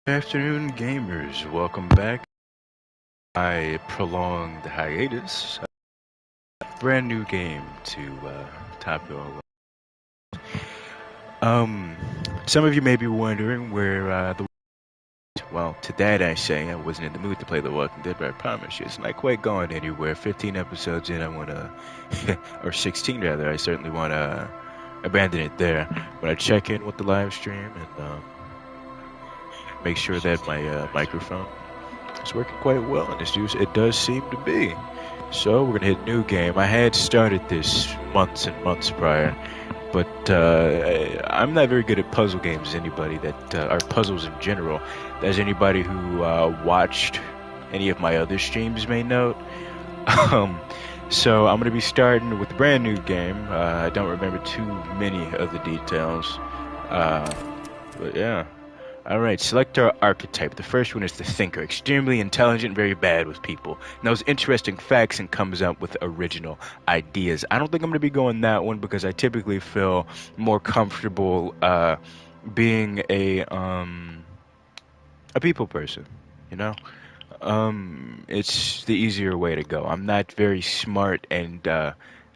Good afternoon, gamers. Welcome back. I prolonged hiatus. Brand new game to top your. Um, some of you may be wondering where the. Well, to that I say I wasn't in the mood to play The Walking Dead, but I promise you, it's not quite going anywhere. 15 episodes in, I want to, or 16 rather. I certainly want to abandon it there. But I check in with the live stream and make sure that my microphone it's working quite well, and it does seem to be. So we're gonna hit new game. I had started this months and months prior, but I'm not very good at puzzle games. Anybody that are puzzles in general, as anybody who watched any of my other streams may note. Um, so I'm gonna be starting with a brand new game. I don't remember too many of the details, uh, but yeah. Alright, select our archetype. The first one is the thinker. Extremely intelligent, very bad with people. Knows interesting facts and comes up with original ideas. I don't think I'm going to be going that one because I typically feel more comfortable being a people person, you know? It's the easier way to go. I'm not very smart and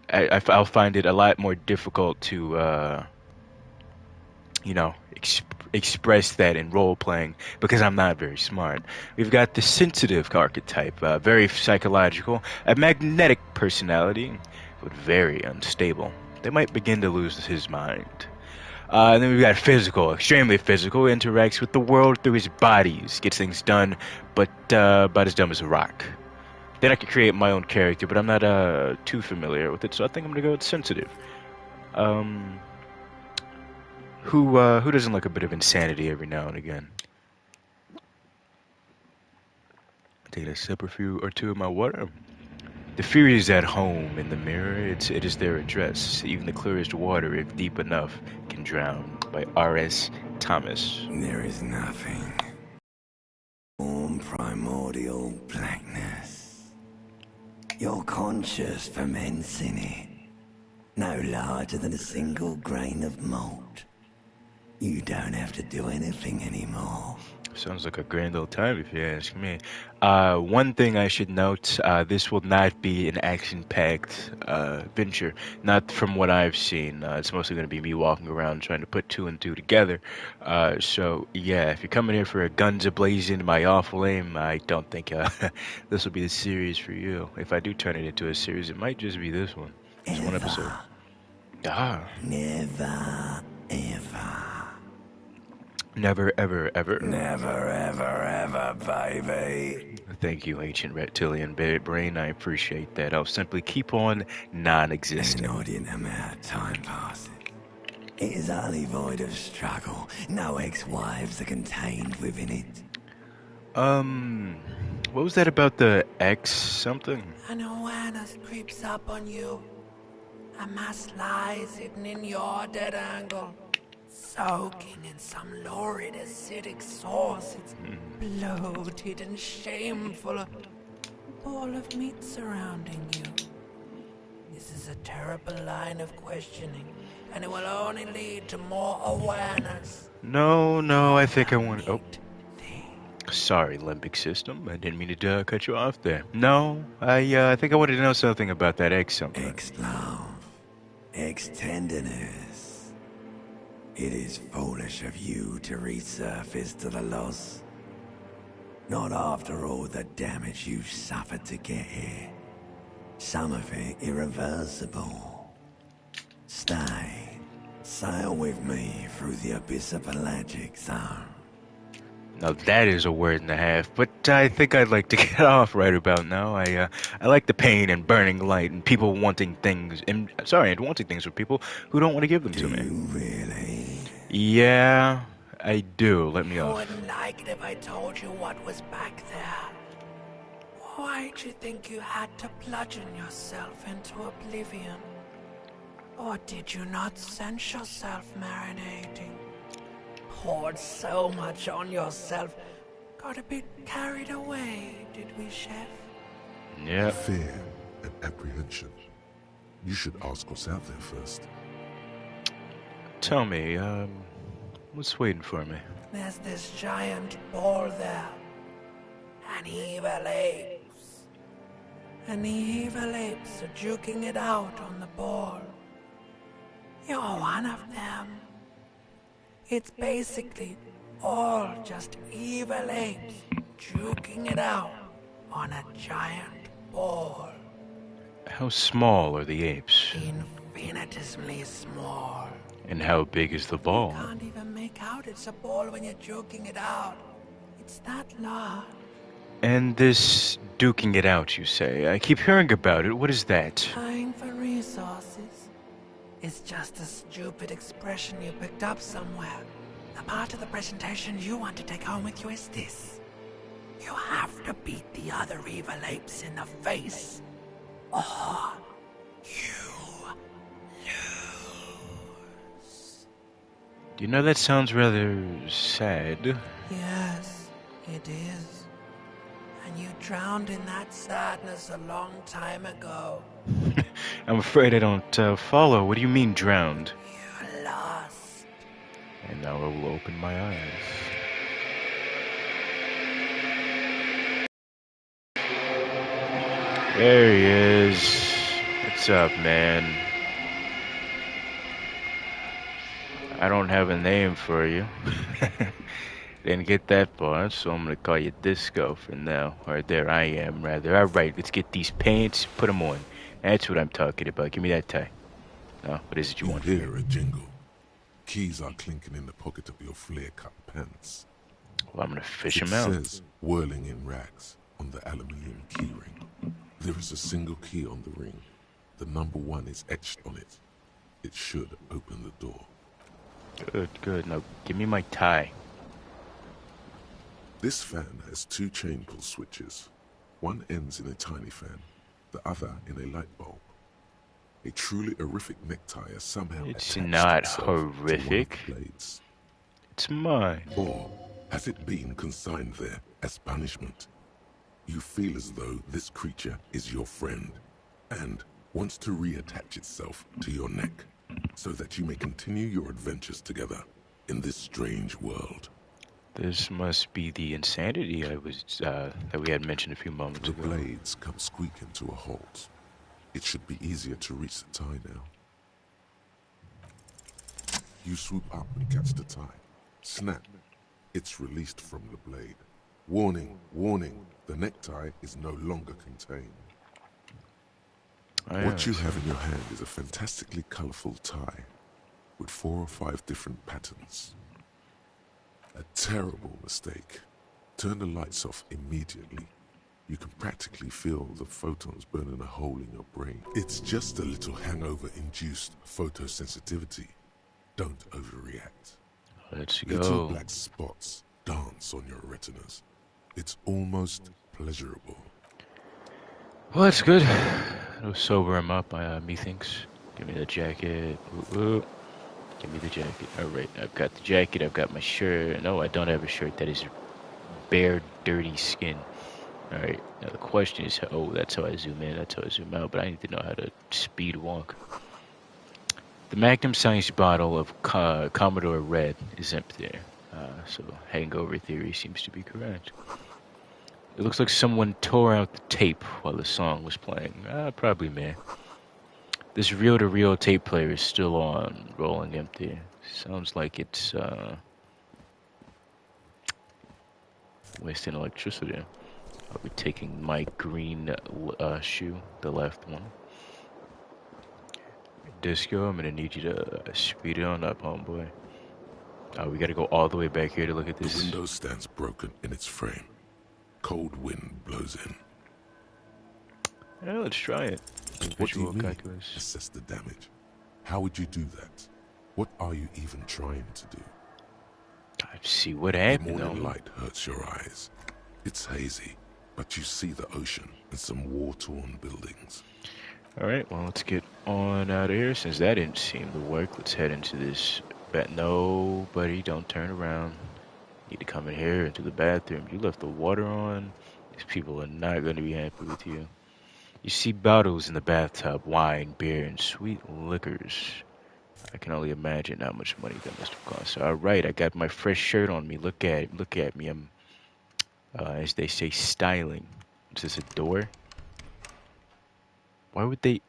I'll find it a lot more difficult to express that in role playing because I'm not very smart. We've got the sensitive archetype, very psychological, a magnetic personality, but very unstable. They might begin to lose his mind. And then we've got physical, extremely physical, interacts with the world through his bodies, gets things done, but about as dumb as a rock. Then I could create my own character, but I'm not too familiar with it, so I think I'm gonna go with sensitive. Um, who doesn't like a bit of insanity every now and again? Take a sip or few or two of my water. The fury is at home in the mirror. It is their address. Even the clearest water, if deep enough, can drown. By R.S. Thomas. There is nothing. Warm primordial blackness. Your conscious ferments in it. No larger than a single grain of malt. You don't have to do anything anymore. Sounds like a grand old time if you ask me. One thing I should note, this will not be an action-packed venture. Not from what I've seen. It's mostly going to be me walking around trying to put two and two together. So, yeah, if you're coming here for a guns a-blazing, my awful aim, I don't think this will be the series for you. If I do turn it into a series, it might just be this one. Just one episode. Ah. Never, ever. Never, ever, ever. Never, ever, ever, baby. Thank you, ancient reptilian brain. I appreciate that. I'll simply keep on non-existent. An inordinate amount of time passes. It is only void of struggle. No ex-wives are contained within it. What was that about the X something? An awareness creeps up on you. A mass lies hidden in your dead angle. Soaking in some lurid acidic sauce. It's bloated and shameful. A ball of meat surrounding you. This is a terrible line of questioning, and it will only lead to more awareness. No, I think I want. Oh, sorry, limbic system. I didn't mean to cut you off there. No, I think I wanted to know something about that X something. Ex-love. Ex-tenderness. It is foolish of you to resurface to the loss. Not after all the damage you've suffered to get here. Some of it irreversible. Stay. Sail with me through the abyss of pelagic zone. Now that is a word and a half, but I think I'd like to get off right about now. I like the pain and burning light and people wanting things, and wanting things from people who don't want to give them to me. Do you really? Yeah, I do. Let me You off. wouldn't like it if I told you what was back there. Why'd you think you had to bludgeon yourself into oblivion? Or did you not sense yourself marinating? Poured so much on yourself. Got a bit carried away, did we, Chef? Yeah. Fear and apprehension. You should ask what's out there first. Tell me, what's waiting for me? There's this giant ball there. And evil apes. And the evil apes are juking it out on the ball. You're one of them. It's basically all just evil apes juking it out on a giant ball. How small are the apes? Infinitesimally small. And how big is the ball? You can't even make out it's a ball when you're joking it out. It's that large. And this duking it out, you say? I keep hearing about it. What is that? Trying for resources. It's just a stupid expression you picked up somewhere. The part of the presentation you want to take home with you is this. You have to beat the other evil apes in the face. Or you lose. You know, that sounds rather sad. Yes, it is. And you drowned in that sadness a long time ago. I'm afraid I don't follow. What do you mean, drowned? You lost. And now I will open my eyes. There he is. What's up, man? I don't have a name for you. Didn't get that far, so I'm gonna call you Disco for now. Or there I am, rather. Alright, let's get these pants, put them on. That's what I'm talking about. Give me that tie. Now, what is it you want from me? hear a jingle. Keys are clinking in the pocket of your flare-cut pants. Well, I'm gonna fish It him out. says, whirling in rags, on the aluminium keyring. There is a single key on the ring. The number 1 is etched on it. It should open the door. Good, good. Now, give me my tie. This fan has 2 chain pull switches. One ends in a tiny fan, the other in a light bulb. A truly horrific necktie has somehow It's attached not itself to one of the horrific. blades. It's mine. Or has it been consigned there as punishment? You feel as though this creature is your friend and wants to reattach itself to your neck so that you may continue your adventures together in this strange world. This must be the insanity that we had mentioned a few moments The ago. blades come squeaking to a halt. It should be easier to reach the tie now. You swoop up and catch the tie. Snap. It's released from the blade. Warning, warning, the necktie is no longer contained. What you have in your hand is a fantastically colorful tie with 4 or 5 different patterns. A terrible mistake. Turn the lights off immediately. You can practically feel the photons burning a hole in your brain. It's just a little hangover-induced photosensitivity. Don't overreact. Let's Little go. black spots dance on your retinas. It's almost pleasurable. Well, that's good. It'll sober him up, methinks. Give me the jacket. Ooh, ooh. Give me the jacket. Alright, I've got the jacket, I've got my shirt. No, I don't have a shirt. That is bare, dirty skin. Alright, now the question is, oh, that's how I zoom in, that's how I zoom out, but I need to know how to speed walk. The Magnum-sized bottle of Commodore Red is empty there. So hangover theory seems to be correct. It looks like someone tore out the tape while the song was playing. Probably me. This reel-to-reel tape player is still on, rolling empty. Sounds like it's wasting electricity. I'll be taking my green shoe, the left one. Disco, I'm gonna need you to speed it on up, homeboy. We gotta go all the way back here to look at this. The window stands broken in its frame. Cold wind blows in. Yeah, let's try it. What do you Visual mean? calculus. Assess the damage. How would you do that? What are you even trying to do? Let's see what The happened. morning though. light hurts your eyes. It's hazy, but you see the ocean and some war-torn buildings. Alright, well, let's get on out of here. Since that didn't seem to work, let's head into this. No, buddy, don't turn around. Need to come in here into the bathroom. You left the water on. These people are not going to be happy with you. You see bottles in the bathtub, wine, beer, and sweet liquors. I can only imagine how much money that must have cost. All right, I got my fresh shirt on me. Look at me. I'm, as they say, styling. Is this a door? Why would they?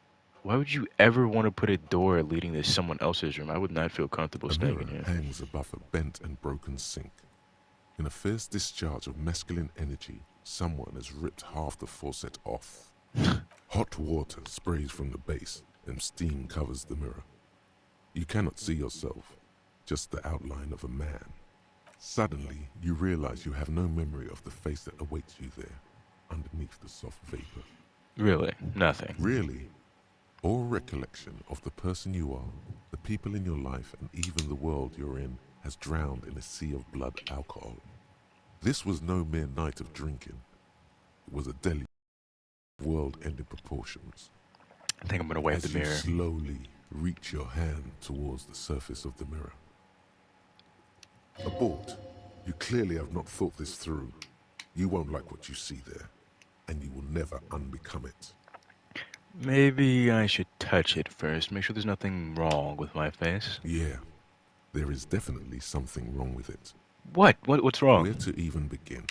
Why would you ever want to put a door leading to someone else's room? I would not feel comfortable A staying in mirror here. hangs above a bent and broken sink. In a fierce discharge of masculine energy, someone has ripped half the faucet off. Hot water sprays from the base and steam covers the mirror. You cannot see yourself, just the outline of a man. Suddenly, you realize you have no memory of the face that awaits you there, underneath the soft vapor. Really, nothing. Really, all recollection of the person you are, the people in your life, and even the world you're in has drowned in a sea of blood alcohol. This was no mere night of drinking. It was a deluge of world-ending proportions. I think I'm gonna wipe As the you mirror. slowly reach your hand towards the surface of the mirror. Abort. You clearly have not thought this through. You won't like what you see there, and you will never unbecome it. Maybe I should touch it first. Make sure there's nothing wrong with my face. Yeah, there is definitely something wrong with it. What? What's wrong? Where to even begin?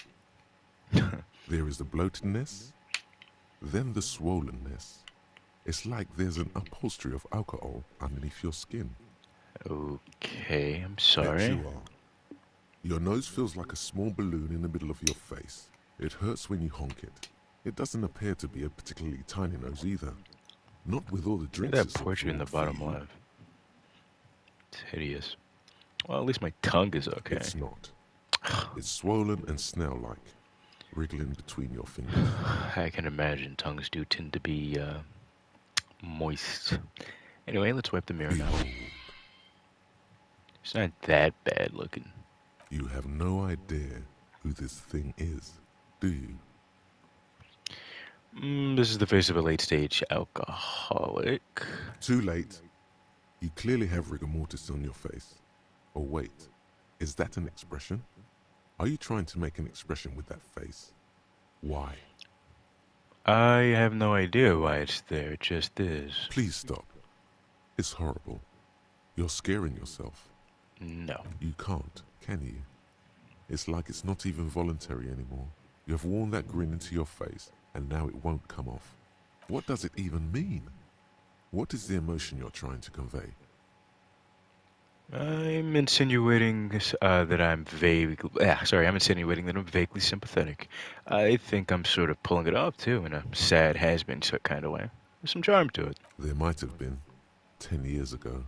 There is the bloatedness, then the swollenness. It's like there's an upholstery of alcohol underneath your skin. Okay, I'm Bet sorry. you are. Your nose feels like a small balloon in the middle of your face. It hurts when you honk it. It doesn't appear to be a particularly tiny nose either. Not with all the Look at drinks that it's portrait in the absorbed for bottom you. left. It's hideous. Well, at least my tongue is okay. It's not. It's swollen and snail-like, wriggling between your fingers. I can imagine tongues do tend to be moist. Anyway, let's wipe the mirror now. Behold, It's not that bad looking. you have no idea who this thing is, do you? This is the face of a late-stage alcoholic. Too late. You clearly have rigor mortis on your face. Or wait, is that an expression? Are you trying to make an expression with that face? Why? I have no idea why it's there. It just is. Please stop. It's horrible. You're scaring yourself. No. You can't, can you? It's like it's not even voluntary anymore. You have worn that grin into your face, and now it won't come off. What does it even mean? What is the emotion you're trying to convey? I'm insinuating that I'm I'm insinuating that I'm vaguely sympathetic. I think I'm sort of pulling it off too, in a sad has-been kind of way. There's some charm to it. There might have been, 10 years ago.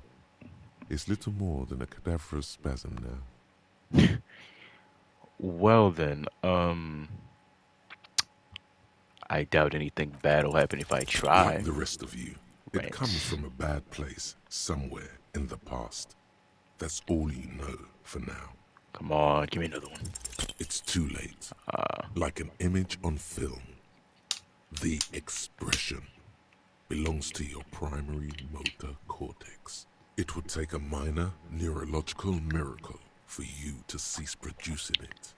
It's little more than a cadaverous spasm now. Well then, I doubt anything bad will happen if I try. Like the rest of you, Right. it comes from a bad place, somewhere in the past. That's all you know for now. Come on, give me another one. It's too late. Like an image on film. The expression belongs to your primary motor cortex. It would take a minor neurological miracle for you to cease producing it.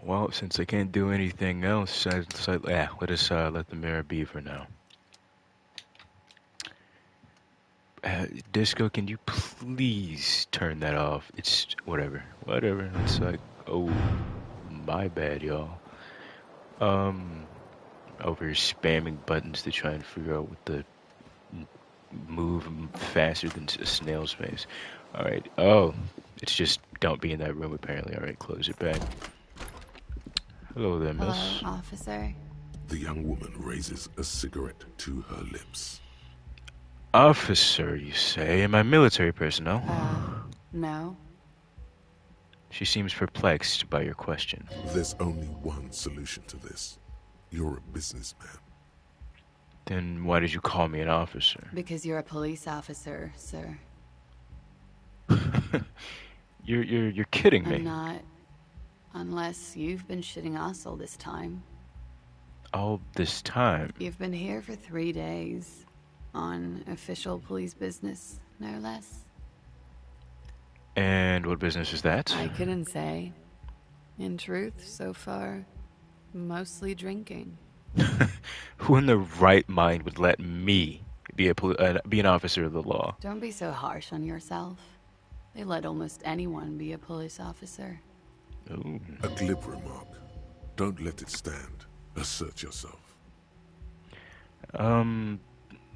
Well, since I can't do anything else, let us let the mirror be for now. Disco, can you please turn that off? It's whatever. It's like, oh, my bad, y'all. Over here spamming buttons to try and figure out what the move faster than a snail's pace. All right. Oh, it's just don't be in that room apparently. All right, close it back. Hello there, miss. Hello, officer. The young woman raises a cigarette to her lips. Officer, you say? Am I military personnel? No. She seems perplexed by your question. There's only one solution to this. You're a businessman. Then why did you call me an officer? Because you're a police officer, sir. You're kidding me. I'm not. Unless you've been shitting us all this time. All this time. You've been here for 3 days. On official police business, no less. And what business is that? I couldn't say. In truth, so far, mostly drinking. Who in their right mind would let me be an officer of the law. Don't be so harsh on yourself. They let almost anyone be a police officer. Ooh. A glib remark. Don't let it stand. Assert yourself.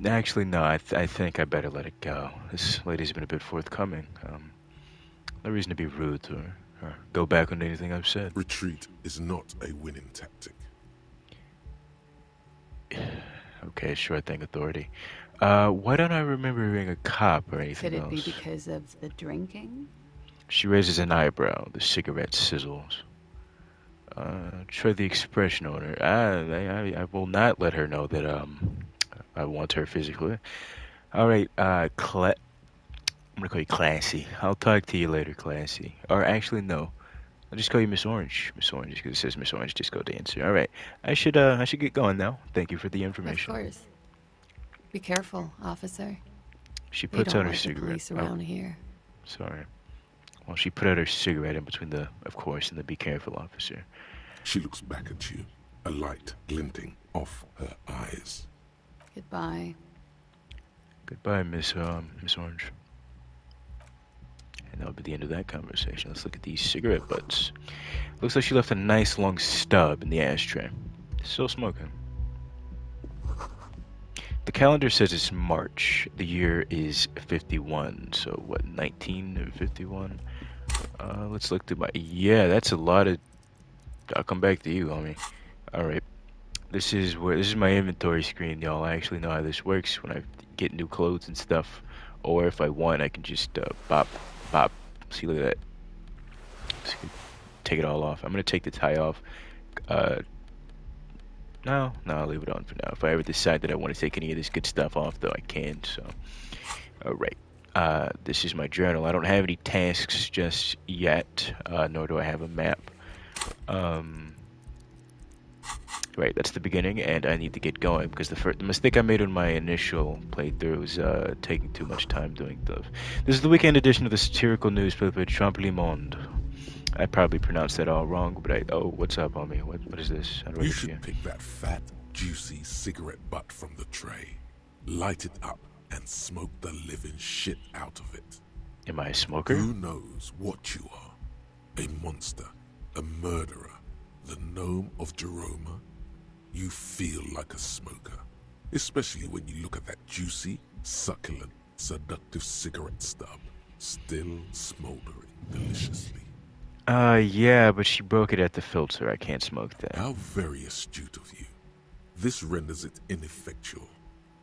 Actually, no. I think I better let it go. This lady's been a bit forthcoming. No reason to be rude to her or go back on anything I've said. Retreat is not a winning tactic. Okay, sure thing, authority. Why don't I remember being a cop or anything Could it else? be because of the drinking? She raises an eyebrow. The cigarette sizzles. Try the expression on her. I will not let her know that I want her physically. All right, I'm gonna call you Classy. I'll talk to you later, Classy. Or actually, no. I'll just call you Miss Orange. Miss Orange, because it says Miss Orange Disco Dancer. All right, I should get going now. Thank you for the Of information. course. Be careful, officer. She They puts don't out her like the cigarette. police around here. Sorry. Well, she put out her cigarette in between the, of course, and the be careful officer. She looks back at you, a light glinting off her eyes. Goodbye. Goodbye, Miss Orange. And that'll be the end of that conversation. Let's look at these cigarette butts. Looks like she left a nice long stub in the ashtray. Still smoking. The calendar says it's March. The year is 51. So what, 1951? Let's look through my... Yeah, that's a lot of... I'll come back to you, homie. Alright. This is my inventory screen, y'all. I actually know how this works when I get new clothes and stuff. Or if I want, I can just bop. See, look at that. Just take it all off. I'm gonna take the tie off. No, I'll leave it on for now. If I ever decide that I want to take any of this good stuff off, though, I can. So, alright. This is my journal. I don't have any tasks just yet, nor do I have a map. Right, that's the beginning, and I need to get going because the mistake I made on my initial playthrough was taking too much time doing stuff. This is the weekend edition of the satirical newspaper Trompe le Monde. I probably pronounced that all wrong, but oh, what's up, homie? What is this? How do I You get to should you? pick that fat, juicy cigarette butt from the tray, light it up, and smoke the living shit out of it. Am I a smoker? Who knows what you are? A monster, a murderer, the gnome of Jeroma? You feel like a smoker, especially when you look at that juicy, succulent, seductive cigarette stub, still smoldering deliciously. Yeah, but she broke it at the filter. I can't smoke that. How very astute of you. This renders it ineffectual.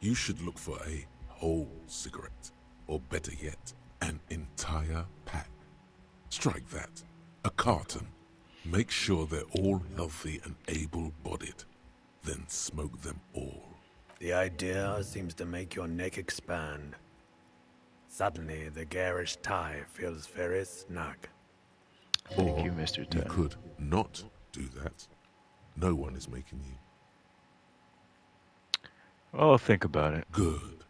You should look for a whole cigarette, or better yet, an entire pack. Strike that. A carton. Make sure they're all healthy and able-bodied. Then smoke them all. The idea seems to make your neck expand. Suddenly, the garish tie feels very snug. Thank you, Mr. You Tan. could not do that. No one is making you. I'll think about it. Good.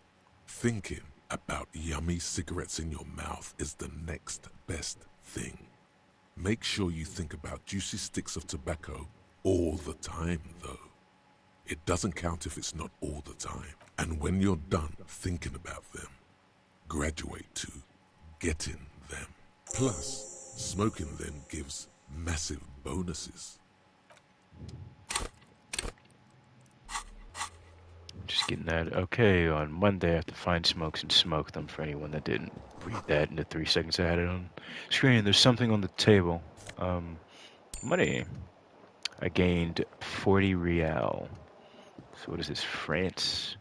Thinking about yummy cigarettes in your mouth is the next best thing. Make sure you think about juicy sticks of tobacco all the time, though. It doesn't count if it's not all the time. And when you're done thinking about them, graduate to getting them. Plus, smoking them gives massive bonuses. Just getting that. Okay, on Monday I have to find smokes and smoke them for anyone that didn't read that in the 3 seconds I had it on screen. There's something on the table. Money. I gained 40 real. So what is this? France.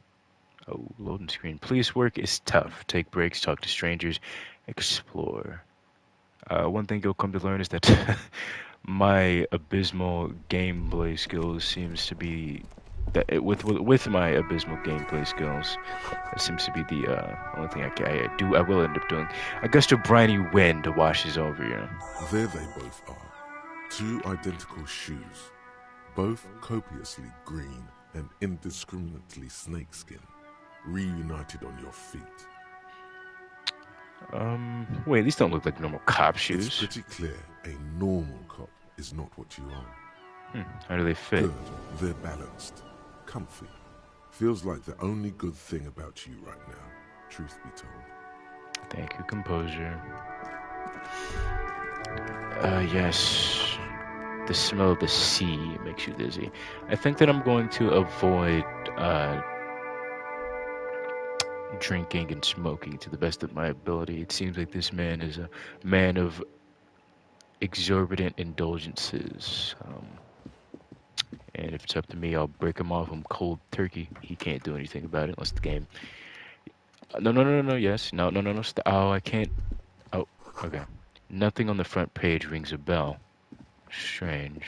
Oh, loading screen. Police work is tough. Take breaks, talk to strangers, explore. One thing you'll come to learn is that my abysmal gameplay skills seems to be that with my abysmal gameplay skills, that seems to be the only thing I will end up doing. A gust of briny wind washes over you. There they both are. Two identical shoes, both copiously green and indiscriminately snakeskin, reunited on your feet. Wait, these don't look like normal cop It's shoes. pretty clear a normal cop is not what you are. How do they fit? Good, they're balanced, comfy. Feels like the only good thing about you right now, truth be told. Thank you, composure. Yes. The smell of the sea makes you dizzy. I think that I'm going to avoid drinking and smoking to the best of my ability. It seems like this man is a man of exorbitant indulgences. And if it's up to me, I'll break him off him cold turkey. He can't do anything about it unless the game. No. Yes. No. Oh, I can't. Oh, okay. Nothing on the front page rings a bell. Strange.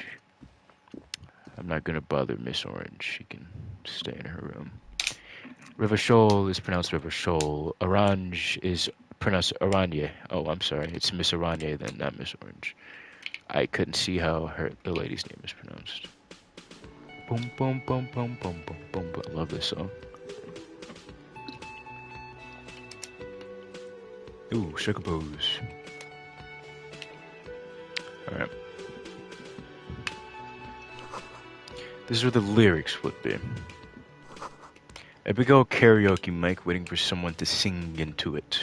I'm not gonna bother Miss Orange. She can stay in her room. River Shoal is pronounced River Shoal. Orange is pronounced Oranje. Oh, I'm sorry. It's Miss Oranje then, not Miss Orange. I couldn't see how the lady's name is pronounced. Boom, boom, boom, boom, boom, boom, boom, boom. I love this song. Ooh, sugar booze. Alright. This is where the lyrics would be. A big old karaoke mic waiting for someone to sing into it.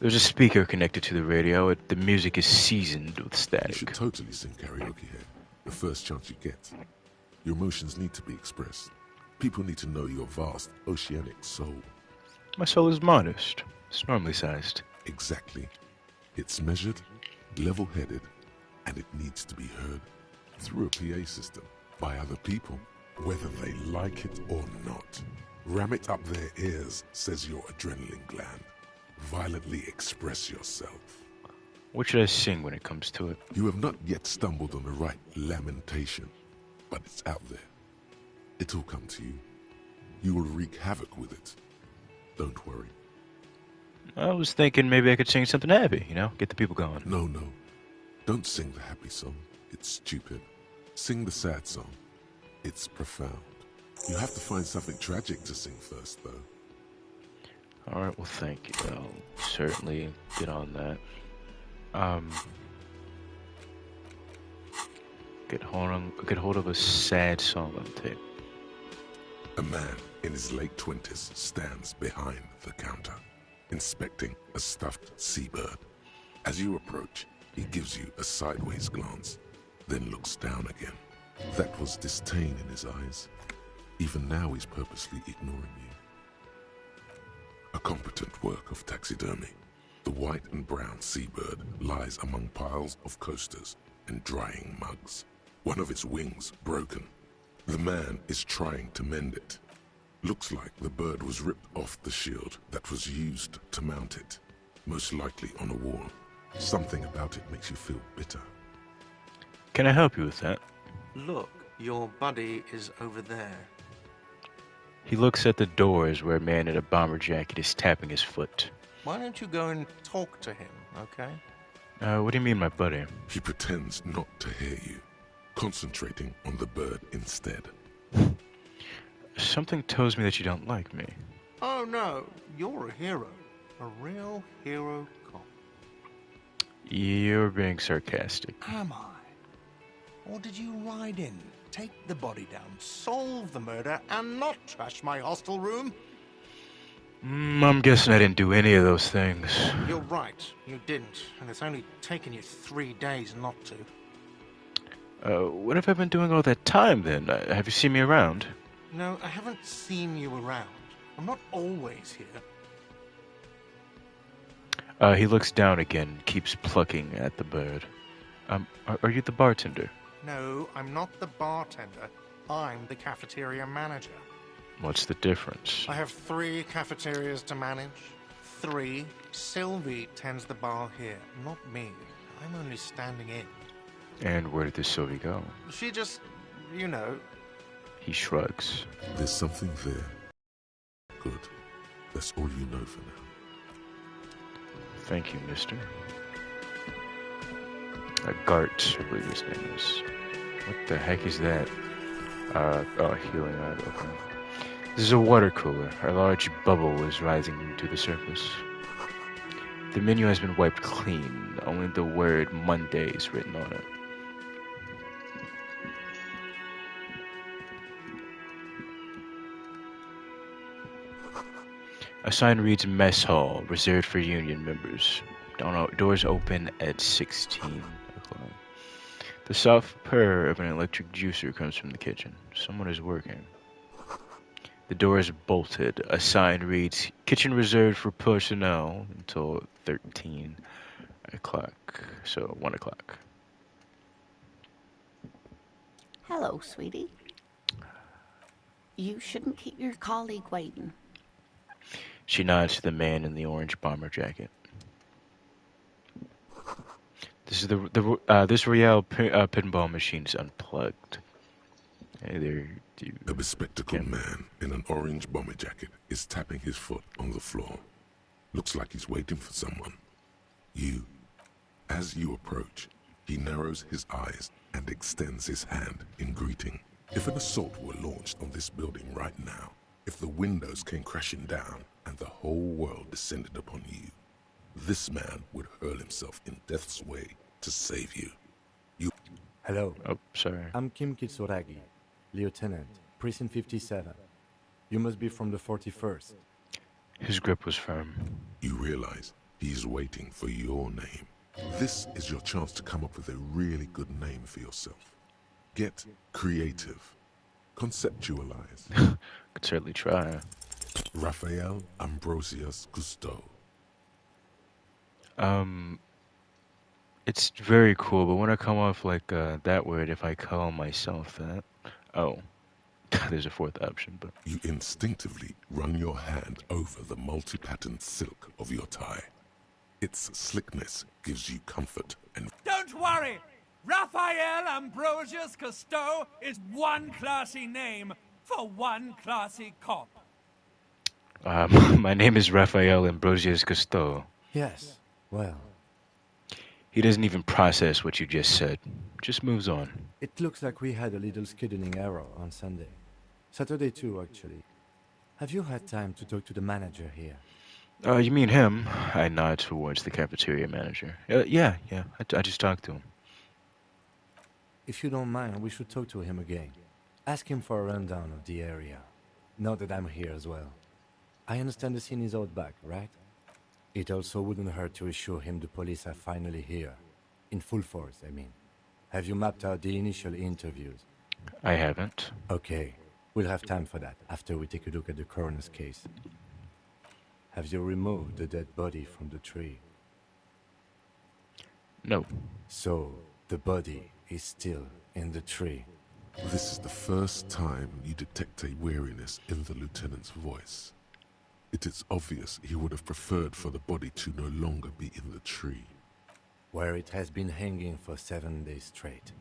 There's a speaker connected to the radio. The music is seasoned with You static. should totally sing karaoke here, the first chance you get. Your emotions need to be expressed. People need to know your vast, oceanic soul. My soul is modest. It's normally sized. Exactly. It's measured, level-headed, and it needs to be heard through a PA system by other people, whether they like it or not. Ram it up their ears, says your adrenaline gland. Violently express yourself. What should I sing when it comes to it? You have not yet stumbled on the right lamentation, but it's out there. It'll come to you. You will wreak havoc with it. Don't worry. I was thinking maybe I could sing something happy, get the people going. No. Don't sing the happy song. It's stupid. Sing the sad song. It's profound. You have to find something tragic to sing first, though. Alright, well thank you. I'll certainly get on that. Get hold of a sad song on tape. A man in his late 20s stands behind the counter, inspecting a stuffed seabird. As you approach, he gives you a sideways glance, then looks down again. That was disdain in his eyes. Even now he's purposely ignoring you. A competent work of taxidermy. The white and brown seabird lies among piles of coasters and drying mugs. One of its wings broken. The man is trying to mend it. Looks like the bird was ripped off the shield that was used to mount it. Most likely on a wall. Something about it makes you feel bitter. Can I help you with that? Look, your buddy is over there. He looks at the doors where a man in a bomber jacket is tapping his foot. Why don't you go and talk to him, okay? What do you mean, my buddy? He pretends not to hear you, concentrating on the bird instead. Something tells me that you don't like me. Oh no, you're a hero. A real hero cop. You're being sarcastic. Am I? Or did you ride in, take the body down, solve the murder, and not trash my hostel room? I'm guessing I didn't do any of those things. You're right, you didn't, and it's only taken you 3 days not to. What have I been doing all that time then? Have you seen me around? No, I haven't seen you around. I'm not always here. He looks down again, keeps plucking at the bird. Are you the bartender? No, I'm not the bartender. I'm the cafeteria manager. What's the difference? I have 3 cafeterias to manage. 3. Sylvie tends the bar here, not me. I'm only standing in. And where did this Sylvie go? She just, He shrugs. There's something there. Good. That's all you know for now. Thank you, mister. Gart, I believe his name is. What the heck is that? Healing eye, okay. This is a water cooler. A large bubble is rising to the surface. The menu has been wiped clean. Only the word Monday is written on it. A sign reads Mess Hall, reserved for union members. Doors open at 16 o'clock. The soft purr of an electric juicer comes from the kitchen. Someone is working. The door is bolted. A sign reads Kitchen reserved for personnel until 13 o'clock. So 1 o'clock. Hello, sweetie. You shouldn't keep your colleague waiting. She nods to the man in the orange bomber jacket. This is this Royale pinball machine is unplugged. Hey there, dude. A bespectacled man in an orange bomber jacket is tapping his foot on the floor. Looks like he's waiting for someone. As you approach, he narrows his eyes and extends his hand in greeting. If an assault were launched on this building right now, if the windows came crashing down and the whole world descended upon you, this man would hurl himself in death's way to save you. Hello. Oh, sorry. I'm Kim Kitsuragi, Lieutenant, Precinct 57. You must be from the 41st. His grip was firm. You realize he's waiting for your name. This is your chance to come up with a really good name for yourself. Get creative. Conceptualize. Could certainly try. Raphael Ambrosius Cousteau. It's very cool, but when I come off like that word, if I call myself that, oh, there's a fourth option, but You instinctively run your hand over the multi-patterned silk of your tie. Its slickness gives you comfort and Don't worry! Raphael Ambrosius Cousteau is one classy name for one classy cop. my name is Raphael Ambrosius Cousteau. Yes, well, He doesn't even process what you just said. Just moves on. it looks like we had a little scheduling error on Sunday. Saturday too, actually. Have you had time to talk to the manager here? You mean him? I nod towards the cafeteria manager. Yeah. I just talked to him. If you don't mind, we should talk to him again. Ask him for a rundown of the area. Now that I'm here as well. I understand the scene is out back, right? It also wouldn't hurt to assure him the police are finally here. In full force, I mean. Have you mapped out the initial interviews? I haven't. Okay, we'll have time for that after we take a look at the coroner's case. Have you removed the dead body from the tree? No. So, the body is still in the tree. this is the first time you detect a weariness in the lieutenant's voice. It is obvious he would have preferred for the body to no longer be in the tree. Where it has been hanging for 7 days straight.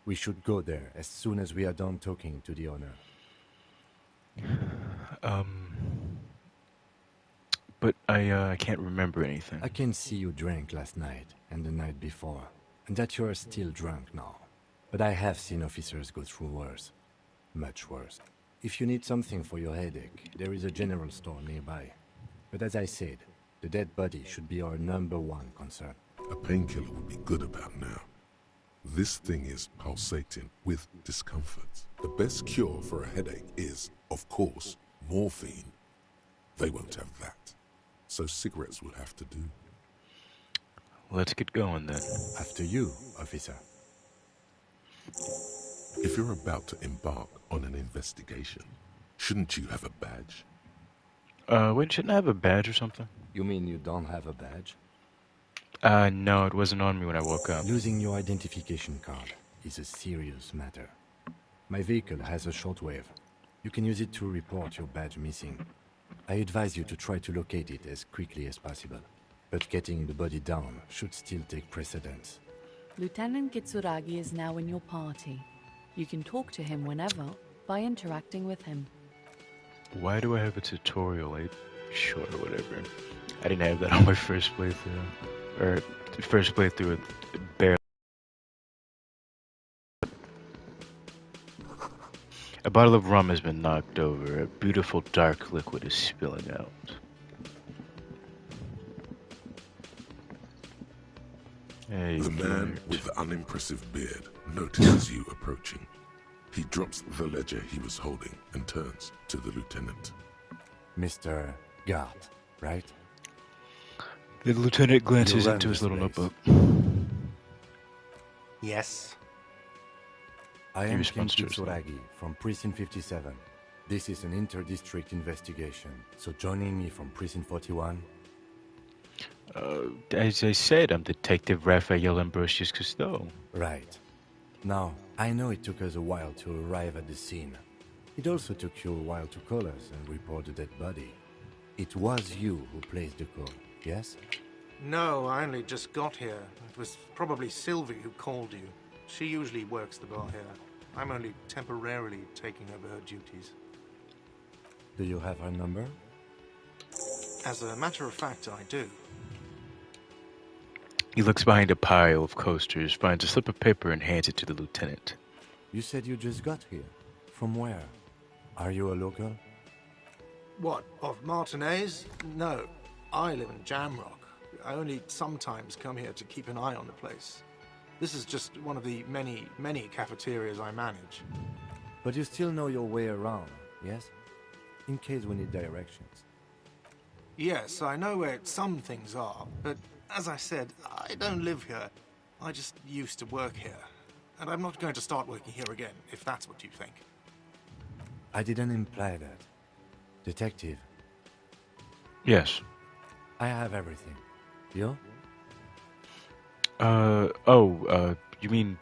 We should go there as soon as we are done talking to the owner. But I can't remember anything. I can see you drank last night and the night before, and that you are still drunk now. But I have seen officers go through worse. Much worse. If you need something for your headache, there is a general store nearby. But as I said, the dead body should be our #1 concern. A painkiller would be good about now. This thing is pulsating with discomfort. The best cure for a headache is, of course, morphine. They won't have that. So cigarettes will have to do. Let's get going then. After you, officer. If you're about to embark on an investigation, shouldn't you have a badge? Wait, shouldn't I have a badge or something? You mean you don't have a badge? No, it wasn't on me when I woke up. Losing your identification card is a serious matter. My vehicle has a shortwave. You can use it to report your badge missing. I advise you to try to locate it as quickly as possible. But getting the body down should still take precedence. Lieutenant Kitsuragi is now in your party. You can talk to him whenever by interacting with him. Why do I have a tutorial? Sure, whatever. I didn't have that on my first playthrough. Or, first playthrough with barely. A bottle of rum has been knocked over. A beautiful dark liquid is spilling out. Hey, The man with the unimpressive beard notices you approaching. He drops the ledger he was holding and turns to the lieutenant. Mr. Guard, right? The lieutenant You glances run into his this little place. notebook. Yes. I He am responds Ken to his Kitsuragi from Precinct 57. This is an inter-district investigation, so joining me from Precinct 41? As I said, I'm Detective Raphael Ambrosius Cousteau. Right. Now, I know it took us a while to arrive at the scene. It also took you a while to call us and report the dead body. It was you who placed the call, yes? No, I only just got here. It was probably Sylvie who called you. She usually works the bar here. I'm only temporarily taking over her duties. Do you have her number? As a matter of fact, I do. He looks behind a pile of coasters, finds a slip of paper, and hands it to the lieutenant. You said you just got here. From where? Are you a local? What, of Martinez? No, I live in Jamrock. I only sometimes come here to keep an eye on the place. This is just one of the many, many cafeterias I manage. But you still know your way around, yes? In case we need directions. Yes, I know where some things are, but as I said, I don't live here. I just used to work here. And I'm not going to start working here again, if that's what you think. I didn't imply that. Detective, Yes. I have everything. You? You mean...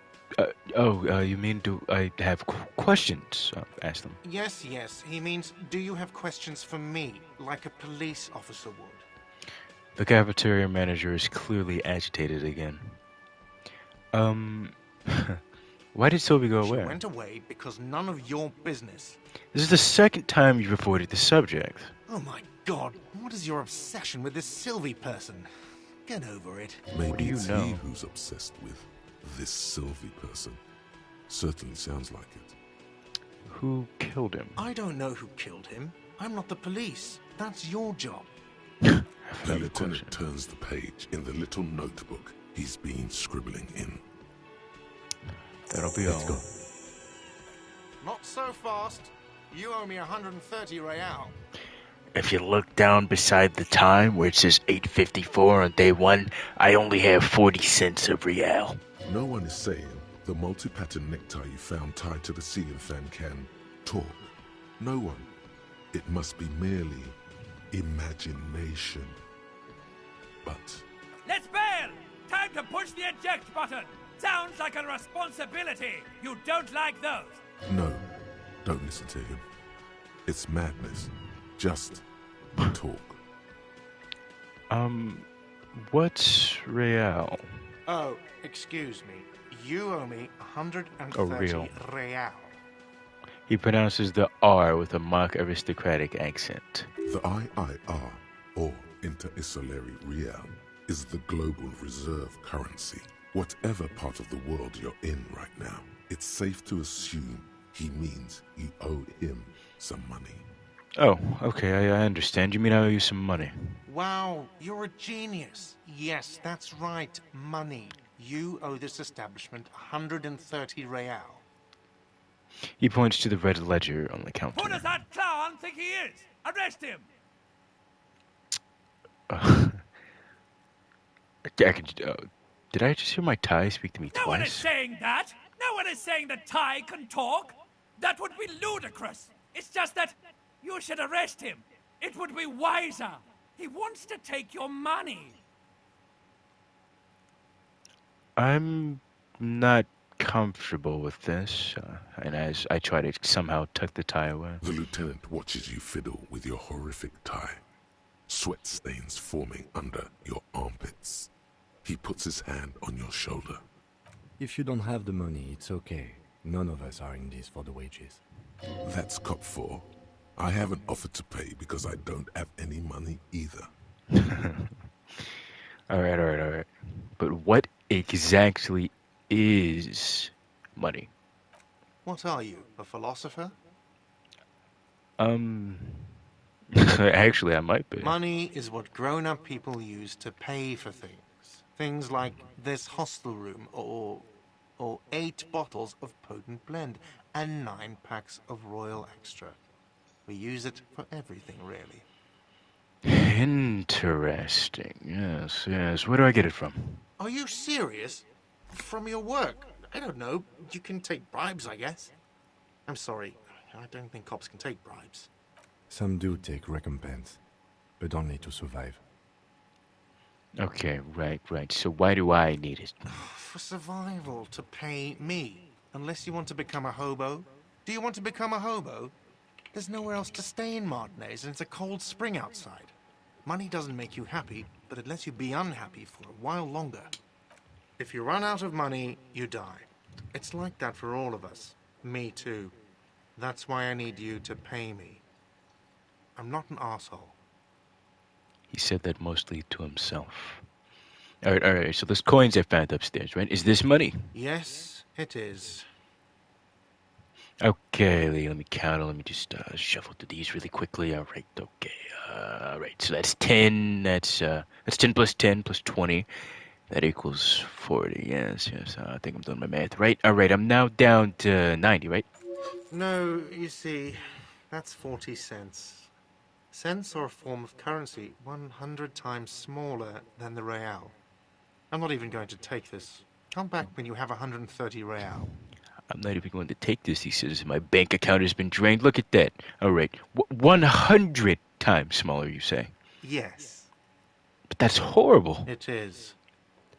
you mean do I have questions? Ask them. Yes, yes. He means, do you have questions for me, like a police officer would? The cafeteria manager is clearly agitated again. Why did Sylvie go away? She went away because none of your business. This is the second time you've avoided the subject. Oh my god, what is your obsession with this Sylvie person? Get over it. Maybe do you it's know? he who's obsessed with this Sylvie person. Certainly sounds like it. Who killed him? I don't know who killed him. I'm not the police. That's your job. The Another lieutenant question. turns the page in the little notebook he's been scribbling in. That'll be Let's all. go. Not so fast. You owe me 130 real. If you look down beside the time where it says 8:54 on day one, I only have 40 cents of real. No one is saying the multi-pattern necktie you found tied to the ceiling fan can talk. No one. It must be merely imagination. But Let's bail! Time to push the eject button! Sounds like a responsibility! You don't like those! no, don't listen to him. It's madness. Just talk. What's real? Oh, excuse me. You owe me 130 real. real. He pronounces the R with a mock aristocratic accent. The IIR, or Inter-Isolary Real, is the global reserve currency. Whatever part of the world you're in right now, it's safe to assume he means you owe him some money. Oh, okay, I understand. You mean I owe you some money? Wow, you're a genius. Yes, that's right. Money. You owe this establishment 130 real. He points to the red ledger on the counter. Who does that clown think he is? Arrest him! Did I just hear my tie speak to me No one is twice? saying that! No one is saying that Ty can talk! That would be ludicrous! It's just that you should arrest him! It would be wiser! He wants to take your money! I'm not comfortable with this, and as I try to somehow tuck the tie away. The lieutenant watches you fiddle with your horrific tie. Sweat stains forming under your armpits. He puts his hand on your shoulder. If you don't have the money, it's okay. None of us are in this for the wages. That's cop 4. I haven't offered to pay because I don't have any money either. Alright. But what exactly is money? What are you, a philosopher? Actually, I might be. Money is what grown-up people use to pay for things. Things like this hostel room, or 8 bottles of potent blend, and 9 packs of Royal Extra. We use it for everything, really. Interesting. Yes, yes. Where do I get it from? Are you serious? From your work? I don't know. You can take bribes, I guess. I'm sorry. I don't think cops can take bribes. Some do take recompense, but only to survive. Okay, right. So why do I need it? For survival, to pay me. Unless you want to become a hobo. Do you want to become a hobo? There's nowhere else to stay in Martinez, and it's a cold spring outside. Money doesn't make you happy, but it lets you be unhappy for a while longer. If you run out of money, you die. It's like that for all of us. Me too. That's why I need you to pay me. I'm not an asshole. He said that mostly to himself. All right. So there's coins I found upstairs, right? Is this money? Yes, it is. Okay, Lee, let me count it. Let me just shuffle through these really quickly. All right, okay. All right, so that's 10. That's 10 plus 10 plus 20. That equals 40. Yes. I think I'm doing my math right. All right, I'm now down to 90, right? No, you see, that's 40 cents. Cents are a form of currency 100 times smaller than the real. I'm not even going to take this. Come back when you have 130 real. I'm not even going to take this, he says. My bank account has been drained. Look at that. All right, 100 times smaller, you say? Yes. But that's horrible. It is.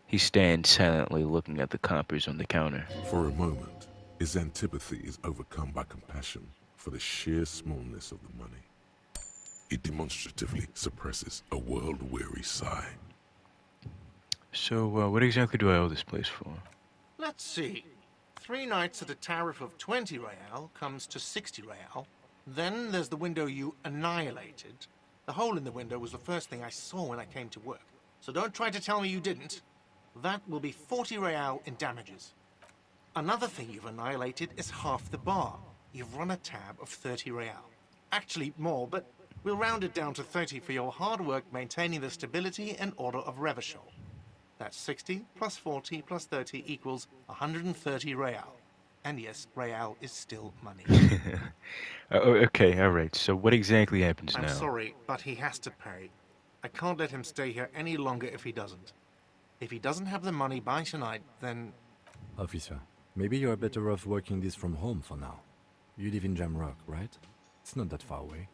He stands silently looking at the coppers on the counter. For a moment, his antipathy is overcome by compassion for the sheer smallness of the money. He demonstratively suppresses a world-weary sigh. So, what exactly do I owe this place for? Let's see. 3 nights at a tariff of 20 real comes to 60 real. Then there's the window you annihilated. The hole in the window was the first thing I saw when I came to work. So don't try to tell me you didn't. That will be 40 real in damages. Another thing you've annihilated is half the bar. You've run a tab of 30 real. Actually more, but we'll round it down to 30 for your hard work maintaining the stability and order of Revachol. That's 60 plus 40 plus 30 equals 130 real. And yes, real is still money. Okay, all right. So what exactly happens now? I'm sorry, but he has to pay. I can't let him stay here any longer if he doesn't. If he doesn't have the money by tonight, then... Officer, maybe you're better off working this from home for now. You live in Jamrock, right? It's not that far away.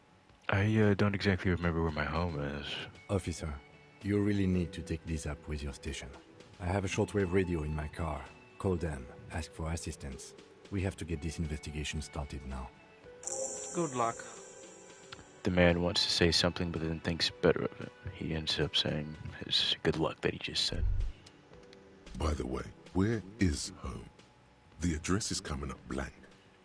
I don't exactly remember where my home is. Officer, you really need to take this up with your station. I have a shortwave radio in my car. Call them, ask for assistance. We have to get this investigation started now. Good luck. The man wants to say something, but then thinks better of it. He ends up saying his good luck that he just said. By the way, where is home? The address is coming up blank,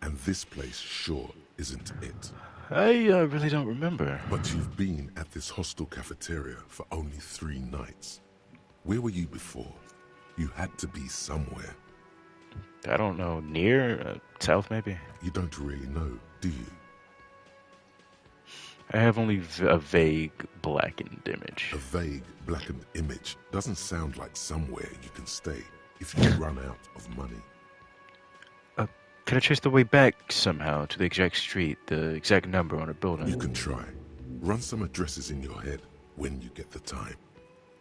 and this place sure isn't it. I really don't remember. But you've been at this hostel cafeteria for only 3 nights. Where were you before? You had to be somewhere. I don't know. Near? South, maybe? You don't really know, do you? I have only a vague blackened image. A vague blackened image doesn't sound like somewhere you can stay if you run out of money. Can I trace the way back somehow to the exact street, the exact number on a building? You can try. Run some addresses in your head when you get the time.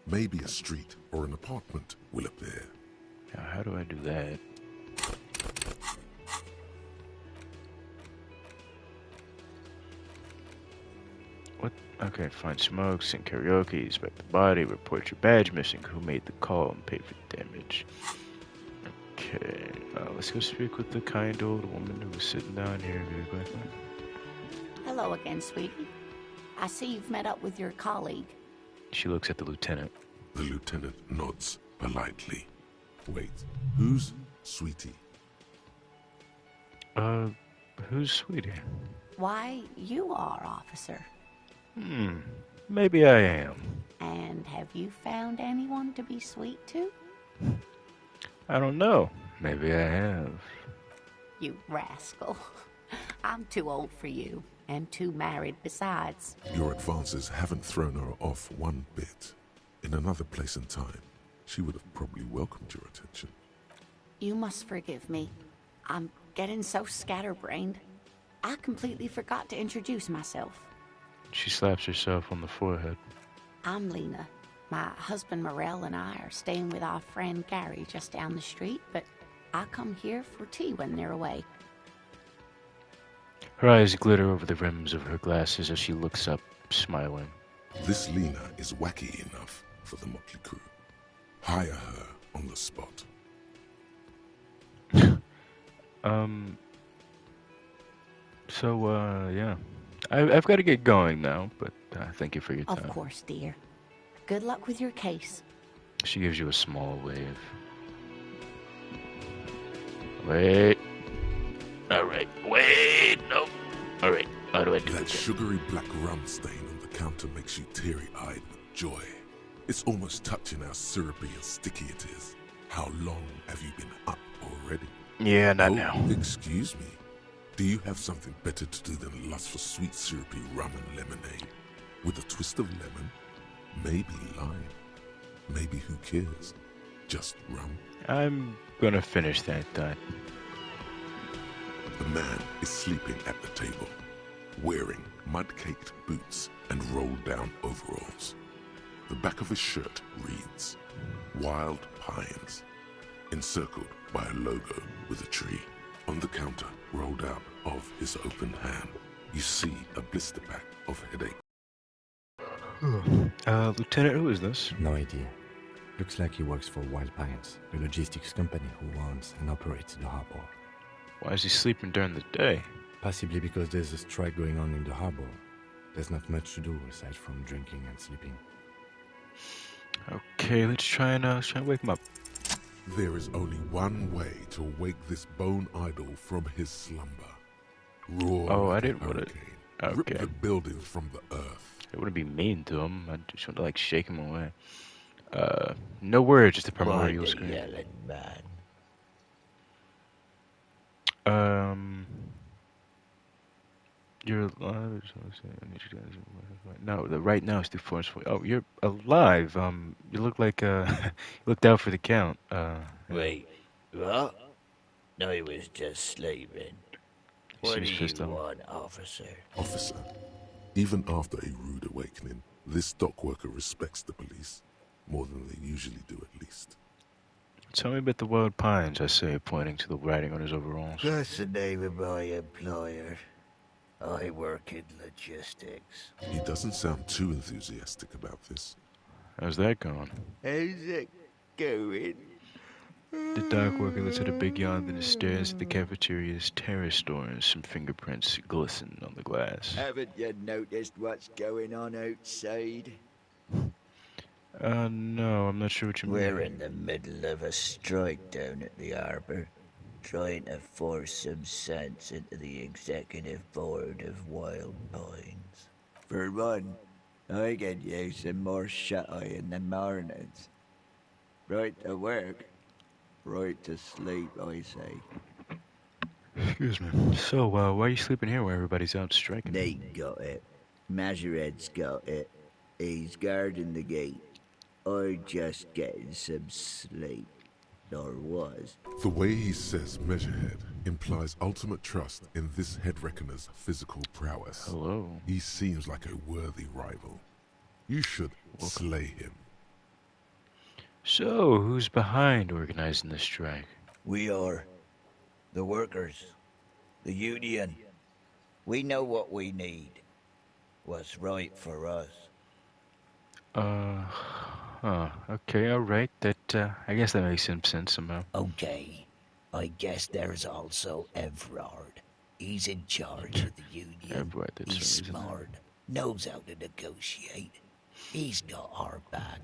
Maybe a street or an apartment will appear. Now, how do I do that? What? Okay, find smoke, sing karaoke, inspect the body, report your badge missing, who made the call, and pay for damage. Okay, let's go speak with the kind old woman who was sitting down here really quickly. Hello again, sweetie. I see you've met up with your colleague. She looks at the lieutenant. The lieutenant nods politely. Wait, who's Sweetie? Who's Sweetie? Why, you are, officer. Maybe I am. And have you found anyone to be sweet to? I don't know. Maybe I have. You rascal. I'm too old for you, and too married besides. Your advances haven't thrown her off one bit. In another place and time, she would have probably welcomed your attention. You must forgive me. I'm getting so scatterbrained. I completely forgot to introduce myself. She slaps herself on the forehead. I'm Lena. My husband Morel and I are staying with our friend Gary just down the street, but I come here for tea when they're away. Her eyes glitter over the rims of her glasses as she looks up, smiling. This Lena is wacky enough for the motley crew. Hire her on the spot. Yeah. I've got to get going now, but thank you for your time. Of course, dear. Good luck with your case. She gives you a small wave. Wait. Alright. Wait. No. Alright. How do I do That it? sugary black rum stain on the counter makes you teary-eyed with joy. It's almost touching how syrupy and sticky it is. How long have you been up already? Yeah, not now. Excuse me. Do you have something better to do than lust for sweet syrupy rum and lemonade? With a twist of lemon? Maybe lime. Maybe who cares? Just rum. I'm gonna finish that thought. The man is sleeping at the table, wearing mud-caked boots and rolled-down overalls. The back of his shirt reads, Wild Pines, encircled by a logo with a tree. On the counter, rolled out of his open hand, you see a blister pack of headache. Lieutenant, who is this? No idea. Looks like he works for Wild Pines, the logistics company who owns and operates the harbor. Why is he sleeping during the day? Possibly because there's a strike going on in the harbor. There's not much to do aside from drinking and sleeping. Okay, let's try and wake him up. There is only one way to wake this bone idol from his slumber. Roar Oh, like I a didn't want to. hurricane. Okay. Rip the buildings from the earth. It wouldn't be mean to him. I just want to like shake him away. No words, just a primordial scream. Yelling man. You're alive. No, right now it's too forceful. Oh, you're alive. You look like you looked out for the count. Wait, what? No, he was just sleeping. What do seems you pissed off. want, officer? Officer, even after a rude awakening, this dock worker respects the police. More than they usually do, at least. Tell me about the Wild Pines, I say, pointing to the writing on his overalls. That's the name of my employer. I work in logistics. He doesn't sound too enthusiastic about this. How's that going? How's it going? The dock worker looks at a big yawn, then stares at the cafeteria's terrace door and some fingerprints glisten on the glass. Haven't you noticed what's going on outside? No, I'm not sure what you mean. We're in the middle of a strike down at the harbor, trying to force some sense into the executive board of Wild Pines. For one, I get you some more shut-eye in the mornings. Right to work, right to sleep, I say. Excuse me. So, why are you sleeping here while everybody's out striking? Nate got it. Majorette's got it. He's guarding the gate. I just getting some sleep. Or was. The way he says Measurehead implies ultimate trust in this head reckoner's physical prowess. Hello. He seems like a worthy rival. You should slay him. So, who's behind organizing the strike? We are. The workers. The union. We know what we need. What's right for us. Okay, alright. That, I guess that makes some sense somehow. Okay. I guess there's also Everard. He's in charge of the union. Everard, that's He's right, isn't it? smart. Knows how to negotiate. He's got our back.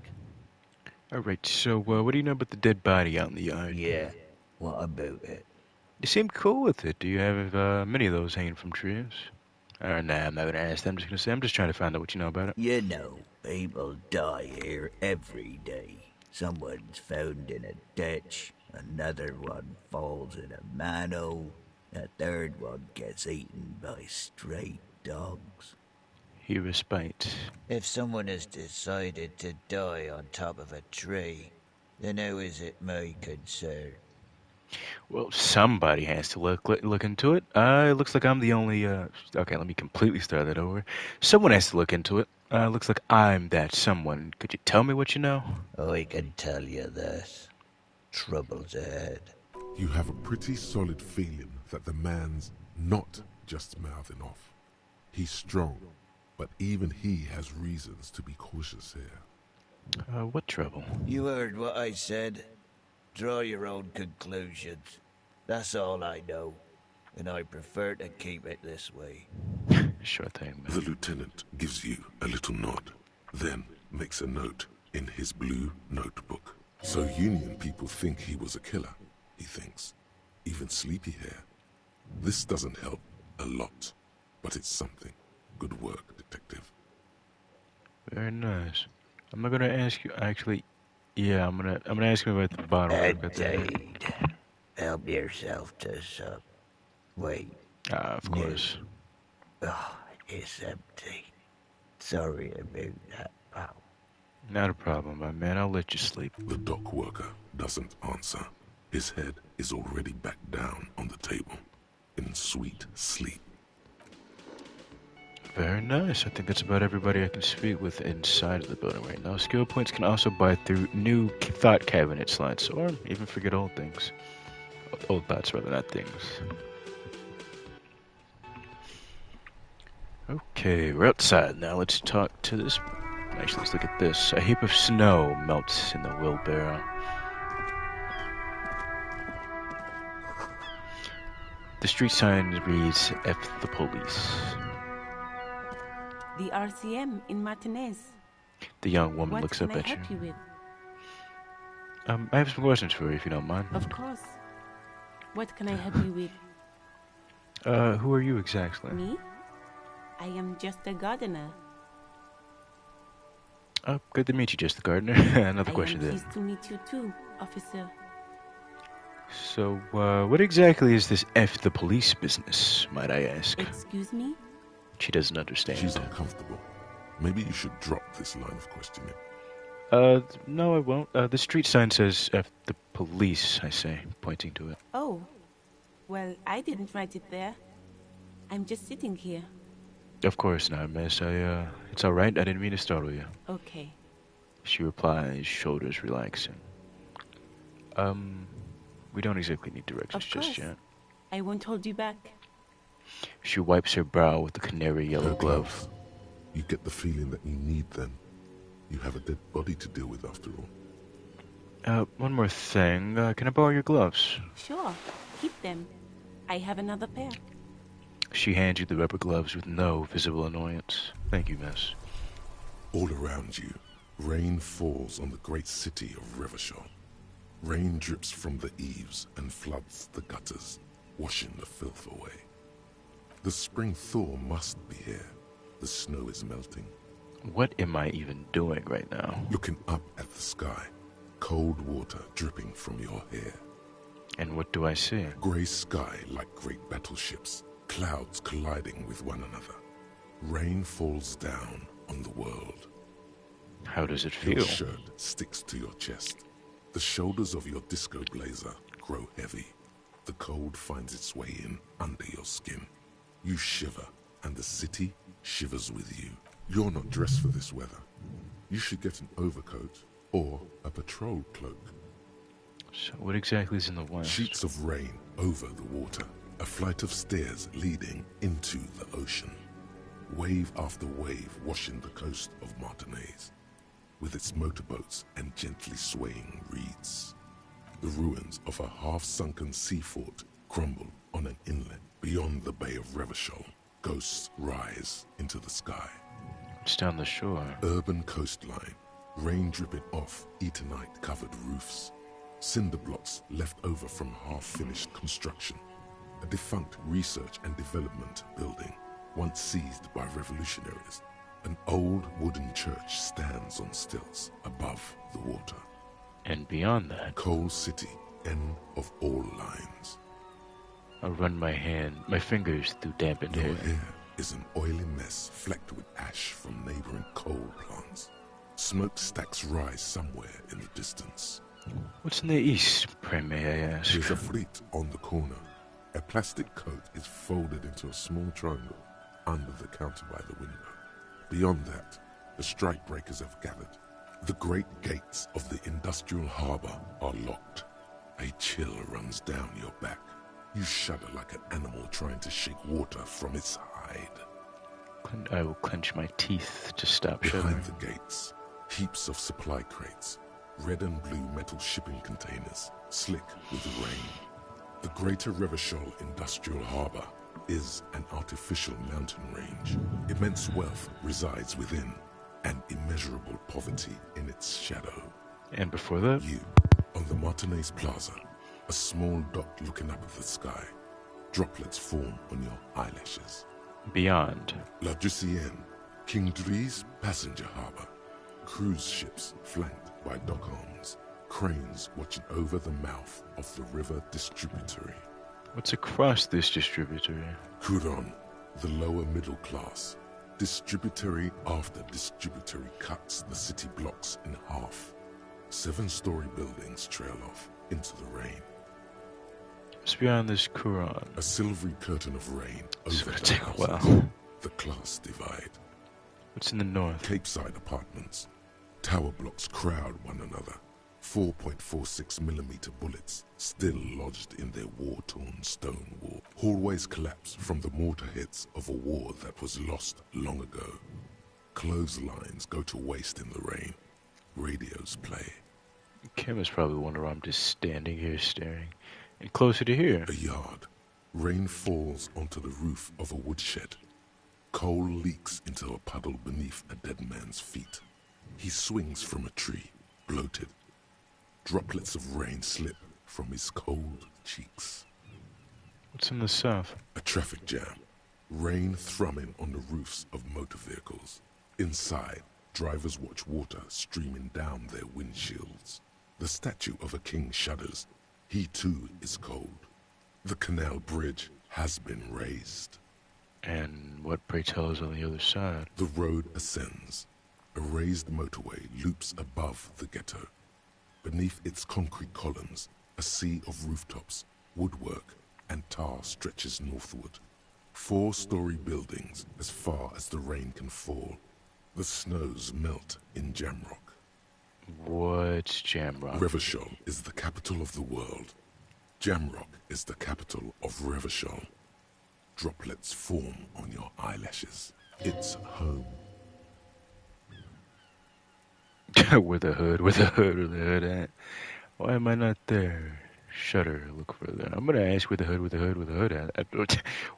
Alright, so, what do you know about the dead body out in the yard? Yeah. What about it? You seem cool with it. Do you have, many of those hanging from trees? Nah, I'm not gonna ask that. I'm just gonna say, I'm just trying to find out what you know about it. You know, people die here every day. Someone's found in a ditch, another one falls in a manhole, a third one gets eaten by stray dogs. He respite. If someone has decided to die on top of a tree, then how is it my concern? Well, somebody has to look into it. It looks like I'm the only, okay, let me completely start that over. Someone has to look into it. Looks like I'm that someone. Could you tell me what you know? I can tell you this. Trouble's ahead. You have a pretty solid feeling that the man's not just mouthing off. He's strong, but even he has reasons to be cautious here. What trouble? You heard what I said. Draw your own conclusions. That's all I know, and I prefer to keep it this way. Sure thing, man. The lieutenant gives you a little nod, then makes a note in his blue notebook. So Union people think he was a killer, he thinks. Even sleepy hair. This doesn't help a lot, but it's something. Good work, detective. Very nice. I'm not gonna ask you. Actually, yeah, I'm gonna ask you about the bottle. Indeed. Help yourself to some. Wait. Of course. Oh, it's empty. Sorry about that, pal. Not a problem, my man. I'll let you sleep. The dock worker doesn't answer. His head is already back down on the table, in sweet sleep. Very nice. I think that's about everybody I can speak with inside of the building right now. Skill points can also buy through new thought cabinet slots, or even forget old things. Old thoughts, rather, not things. Okay, we're outside now. Let's talk to this. Actually, let's look at this. A heap of snow melts in the wheelbarrow. The street sign reads, F the police. The RCM in Martinez. The young woman looks up at you. What can I help you with? I have some questions for you, if you don't mind. Of course. What can I help you with? Who are you exactly? Me? I am just a gardener. Oh, good to meet you, Just the Gardener. Another question I am then. pleased to meet you too, officer. So, what exactly is this F the police business, might I ask? Excuse me? She doesn't understand. She's uncomfortable. Maybe you should drop this line of questioning. No, I won't. The street sign says F the police, I say, pointing to it. Oh. Well, I didn't write it there. I'm just sitting here. Of course not, miss. It's alright. I didn't mean to startle you. Okay. She replies, shoulders relaxing. We don't exactly need directions just yet. I won't hold you back. She wipes her brow with the canary yellow glove. You get the feeling that you need them. You have a dead body to deal with after all. One more thing. Can I borrow your gloves? Sure. Keep them. I have another pair. She hands you the rubber gloves with no visible annoyance. Thank you, miss. All around you, rain falls on the great city of Revachol. Rain drips from the eaves and floods the gutters, washing the filth away. The spring thaw must be here. The snow is melting. What am I even doing right now? Looking up at the sky, cold water dripping from your hair. And what do I see? Grey sky like great battleships, clouds colliding with one another. Rain falls down on the world. How does it feel? Your shirt sticks to your chest. The shoulders of your disco blazer grow heavy. The cold finds its way in under your skin. You shiver, and the city shivers with you. You're not dressed for this weather. You should get an overcoat or a patrol cloak. So what exactly is in the west? Sheets of rain over the water. A flight of stairs leading into the ocean. Wave after wave washing the coast of Martinez, with its motorboats and gently swaying reeds. The ruins of a half-sunken sea fort crumble on an inlet beyond the Bay of Revachol. Ghosts rise into the sky. It's down the shore. Urban coastline, rain dripping off Eternite-covered roofs. Cinder blocks left over from half-finished construction. A defunct research and development building, once seized by revolutionaries. An old wooden church stands on stilts above the water. And beyond that, Coal City, end of all lines. I run my fingers through dampened Your hair. hair is an oily mess flecked with ash from neighboring coal plants. Smokestacks rise somewhere in the distance. What's in the east, pray may I ask? There's a fleet on the corner. A plastic coat is folded into a small triangle under the counter by the window. Beyond that, the strikebreakers have gathered. The great gates of the industrial harbor are locked. A chill runs down your back. You shudder like an animal trying to shake water from its hide. I will clench my teeth to stop Behind shuddering. the gates, heaps of supply crates, red and blue metal shipping containers, slick with rain. The Greater Revachol Industrial Harbor is an artificial mountain range. Immense wealth resides within, and immeasurable poverty in its shadow. And before that? You, on the Martinez Plaza, a small dot looking up at the sky. Droplets form on your eyelashes. Beyond. La Ducienne, King Dries passenger harbor. Cruise ships flanked by dock arms. Cranes watching over the mouth of the river distributary. What's across this distributary? Couronne, the lower middle class. Distributary after distributary cuts the city blocks in half. 7-story buildings trail off into the rain. What's beyond this Couronne? A silvery curtain of rain It's over gonna the take a houses. while. The class divide. What's in the north? Capeside apartments. Tower blocks crowd one another. 4.46mm bullets still lodged in their war-torn stone wall. Hallways collapse from the mortar hits of a war that was lost long ago. Clotheslines go to waste in the rain. Radios play. Kim is probably wondering why I'm just standing here staring. And closer to here. A yard. Rain falls onto the roof of a woodshed. Coal leaks into a puddle beneath a dead man's feet. He swings from a tree, bloated. Droplets of rain slip from his cold cheeks. What's in the south? A traffic jam. Rain thrumming on the roofs of motor vehicles. Inside, drivers watch water streaming down their windshields. The statue of a king shudders. He too is cold. The canal bridge has been raised. And what, pray tell, is on the other side? The road ascends. A raised motorway loops above the ghetto. Beneath its concrete columns, a sea of rooftops, woodwork, and tar stretches northward. 4-story buildings as far as the rain can fall. The snows melt in Jamrock. What's Jamrock? Revachol is the capital of the world. Jamrock is the capital of Revachol. Droplets form on your eyelashes. It's home. Where the hood at? Why am I not there? Shudder, look further. I'm gonna ask where the hood at.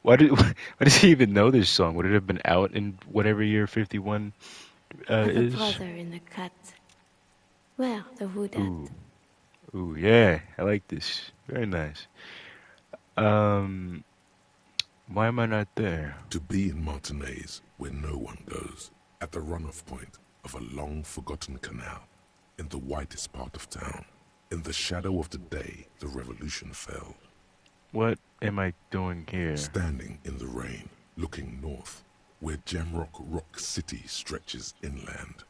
Why does he even know this song? Would it have been out in whatever year 51 is? The brother in the cut. Where the hood at? Ooh, yeah, I like this. Very nice. Why am I not there? To be in Martinez, where no one goes, at the runoff point of a long-forgotten canal, in the whitest part of town. In the shadow of the day the revolution fell. What am I doing here? Standing in the rain, looking north, where Jamrock Rock City stretches inland.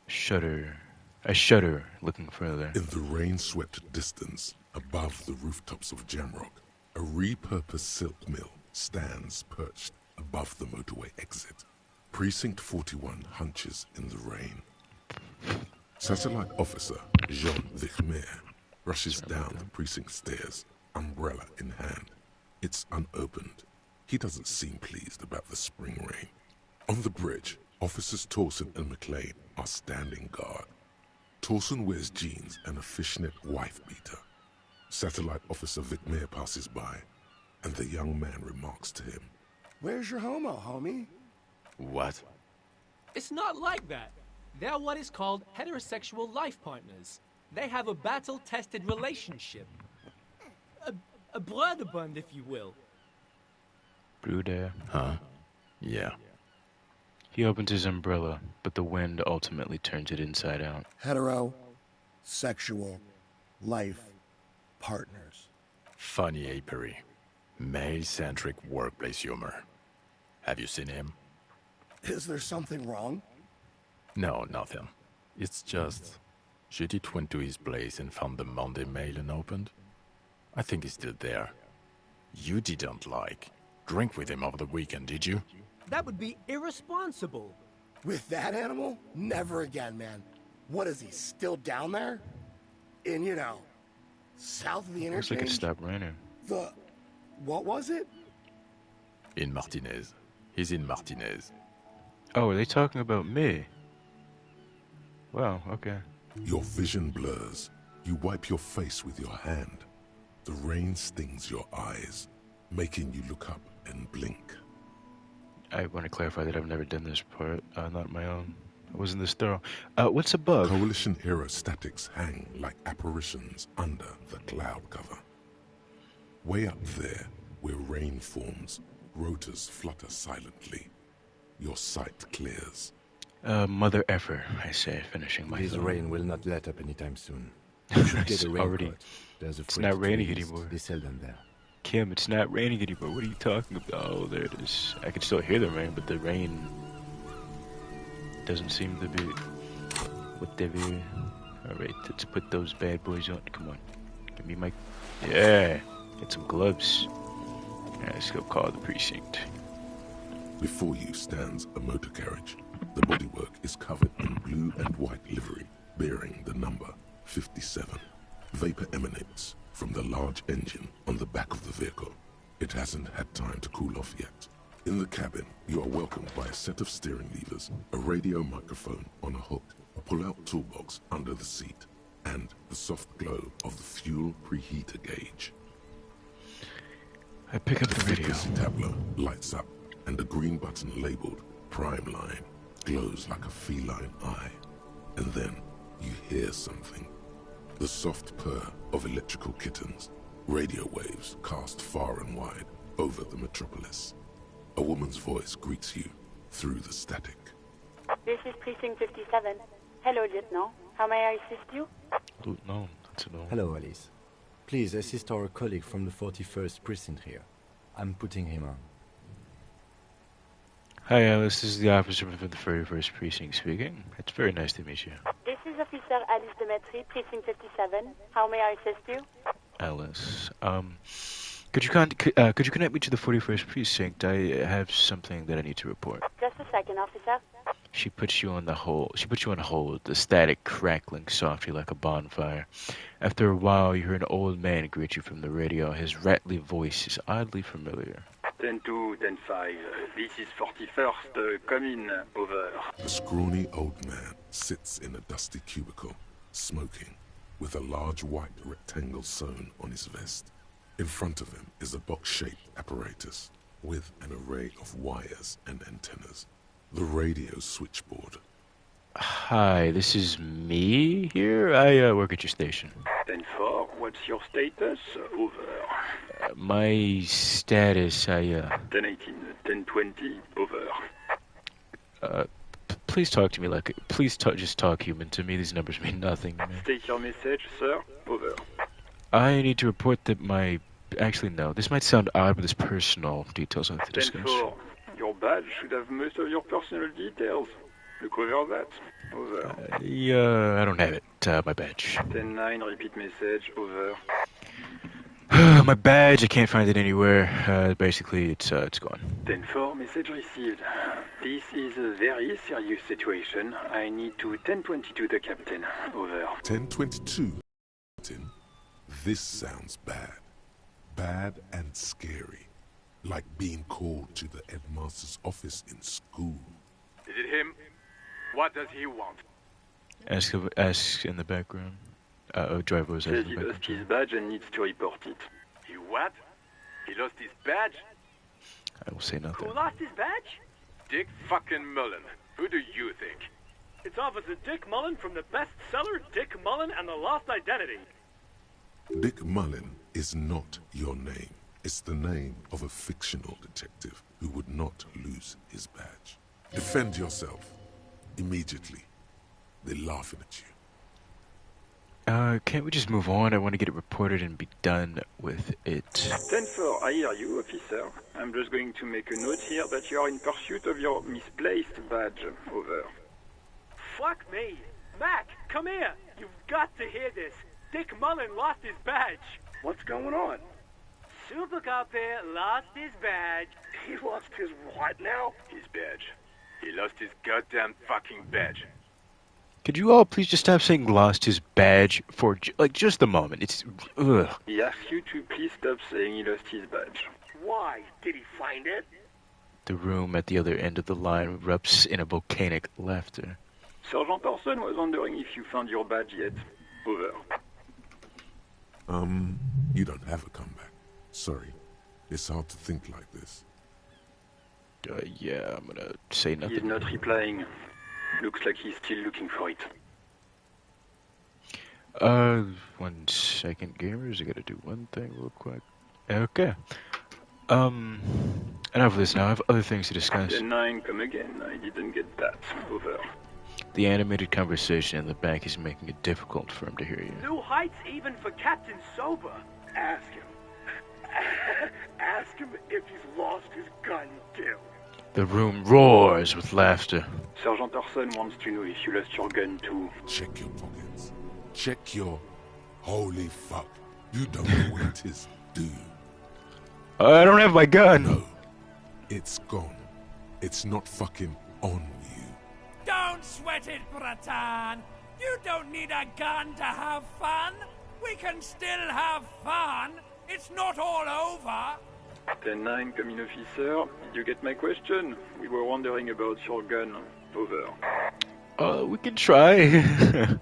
Shudder. I shudder, looking further. In the rain-swept distance, above the rooftops of Jamrock, a repurposed silk mill stands perched above the motorway exit. Precinct 41 hunches in the rain. Satellite officer Jean Vichmer rushes down the precinct stairs, umbrella in hand. It's unopened. He doesn't seem pleased about the spring rain. On the bridge, officers Torsen and McLean are standing guard. Torsen wears jeans and a fishnet wife beater. Satellite officer Vichmer passes by, and the young man remarks to him, "Where's your homo, homie?" What? It's not like that. They're what is called heterosexual life partners. They have a battle-tested relationship. A brother bond, if you will. Bruder. Huh? Yeah. He opens his umbrella, but the wind ultimately turns it inside out. Hetero, sexual, life, partners. Funny apery. Male-centric workplace humor. Have you seen him? Is there something wrong? No, nothing. It's just... Judith went to his place and found the Monday mail unopened. I think he's still there. You didn't drink with him over the weekend, did you? That would be irresponsible. With that animal? Never again, man. What is he, still down there? In, south of the Looks like it interchange? stopped raining. What was it? In Martinez. He's in Martinez. Oh, are they talking about me? Wow, okay. Your vision blurs. You wipe your face with your hand. The rain stings your eyes, making you look up and blink. I want to clarify that I've never done this part, not my own. I wasn't this thorough. What's above? Coalition aerostatics hang like apparitions under the cloud cover. Way up there, where rain forms, rotors flutter silently. Your sight clears. Mother effer, I say, finishing my This thought. rain will not let up anytime soon. You should get a raincoat. There's a It's not raining trees. anymore. They sell them there. Kim, it's not raining anymore. What are you talking about? Oh, there it is. I can still hear the rain, but the rain doesn't seem to be whatever. Alright, let's put those bad boys on. Come on. Give me my... Yeah! Get some gloves. Yeah, let's go call the precinct. Before you stands a motor carriage. The bodywork is covered in blue and white livery, bearing the number 57. Vapor emanates from the large engine on the back of the vehicle. It hasn't had time to cool off yet. In the cabin, you are welcomed by a set of steering levers, a radio microphone on a hook, a pull-out toolbox under the seat, and the soft glow of the fuel preheater gauge. I pick up the radio. The tableau lights up, and the green button labeled Prime Line glows like a feline eye. And then you hear something. The soft purr of electrical kittens, radio waves cast far and wide over the metropolis. A woman's voice greets you through the static. This is Precinct 57. Hello, Lieutenant. How may I assist you? No, that's no. Hello, Alice. Please assist our colleague from the 41st Precinct here. I'm putting him on. Hi, Alice. This is the officer from the 31st Precinct speaking. It's very nice to meet you. This is Officer Alice Demetri, Precinct 57. How may I assist you? Alice, could you connect me to the 41st Precinct? I have something that I need to report. Just a second, officer. She puts you on hold, the static crackling softly like a bonfire. After a while, you hear an old man greet you from the radio. His rattly voice is oddly familiar. 10-2, 10-5. This is 41st. Come in. Over. The scrawny old man sits in a dusty cubicle, smoking, with a large white rectangle sewn on his vest. In front of him is a box-shaped apparatus with an array of wires and antennas. The radio switchboard. Hi, this is me here. I work at your station. 10-4, what's your status? Over. My status, 10-18, 10-20, over. Please talk to me just talk human to me. These numbers mean nothing to me. State your message, sir. Over. I need to report that actually, no. This might sound odd, but there's personal details I have to discuss. 10-4, your badge should have most of your personal details. Look over that. Over. I don't have it, my badge. 10-9, repeat message. Over. My badge, I can't find it anywhere. Basically, it's gone. 10-4, message received. This is a very serious situation. I need to 10-22 the captain. Over. 10-22, Captain. This sounds bad. Bad and scary. Like being called to the headmaster's office in school. Is it him? What does he want? Ask in the background. Driver was Says asking he the lost background. his badge and needs to report it. He what? He lost his badge? I will say nothing. Who lost his badge? Dick fucking Mullen. Who do you think? It's Officer Dick Mullen from the bestseller Dick Mullen and the Lost Identity. Dick Mullen is not your name. It's the name of a fictional detective who would not lose his badge. Defend yourself. Immediately. They're laughing at you. Can't we just move on? I want to get it reported and be done with it. 10-4, I hear you, officer. I'm just going to make a note here that you are in pursuit of your misplaced badge. Over. Fuck me. Mac, come here. You've got to hear this. Dick Mullen lost his badge. What's going on? Super Cop here lost his badge. He lost his what now? His badge. He lost his goddamn fucking badge. Could you all please just stop saying lost his badge for, like, just a moment? It's, ugh. He asked you to please stop saying he lost his badge. Why? Did he find it? The room at the other end of the line erupts in a volcanic laughter. Sergeant Orson was wondering if you found your badge yet. Over. You don't have a comeback. Sorry. It's hard to think like this. Yeah, I'm gonna say nothing. He's not replying. Looks like he's still looking for it. 1 second, gamers. I gotta do one thing real quick. Okay. Enough of this now. I have other things to discuss. 10-9, come again. I didn't get that. Over. The animated conversation in the back is making it difficult for him to hear you. New heights even for Captain Sober. Ask him. Ask him if he's lost his gun, too. The room roars with laughter. Sergeant Orson wants to know if you lost your gun too. Check your pockets. Check your... Holy fuck. You don't know where it is, do you? I don't have my gun. No. It's gone. It's not fucking on you. Don't sweat it, Bratan. You don't need a gun to have fun. We can still have fun. It's not all over. 10-9, come in, officer. Did you get my question? We were wondering about your gun. Over. We can try.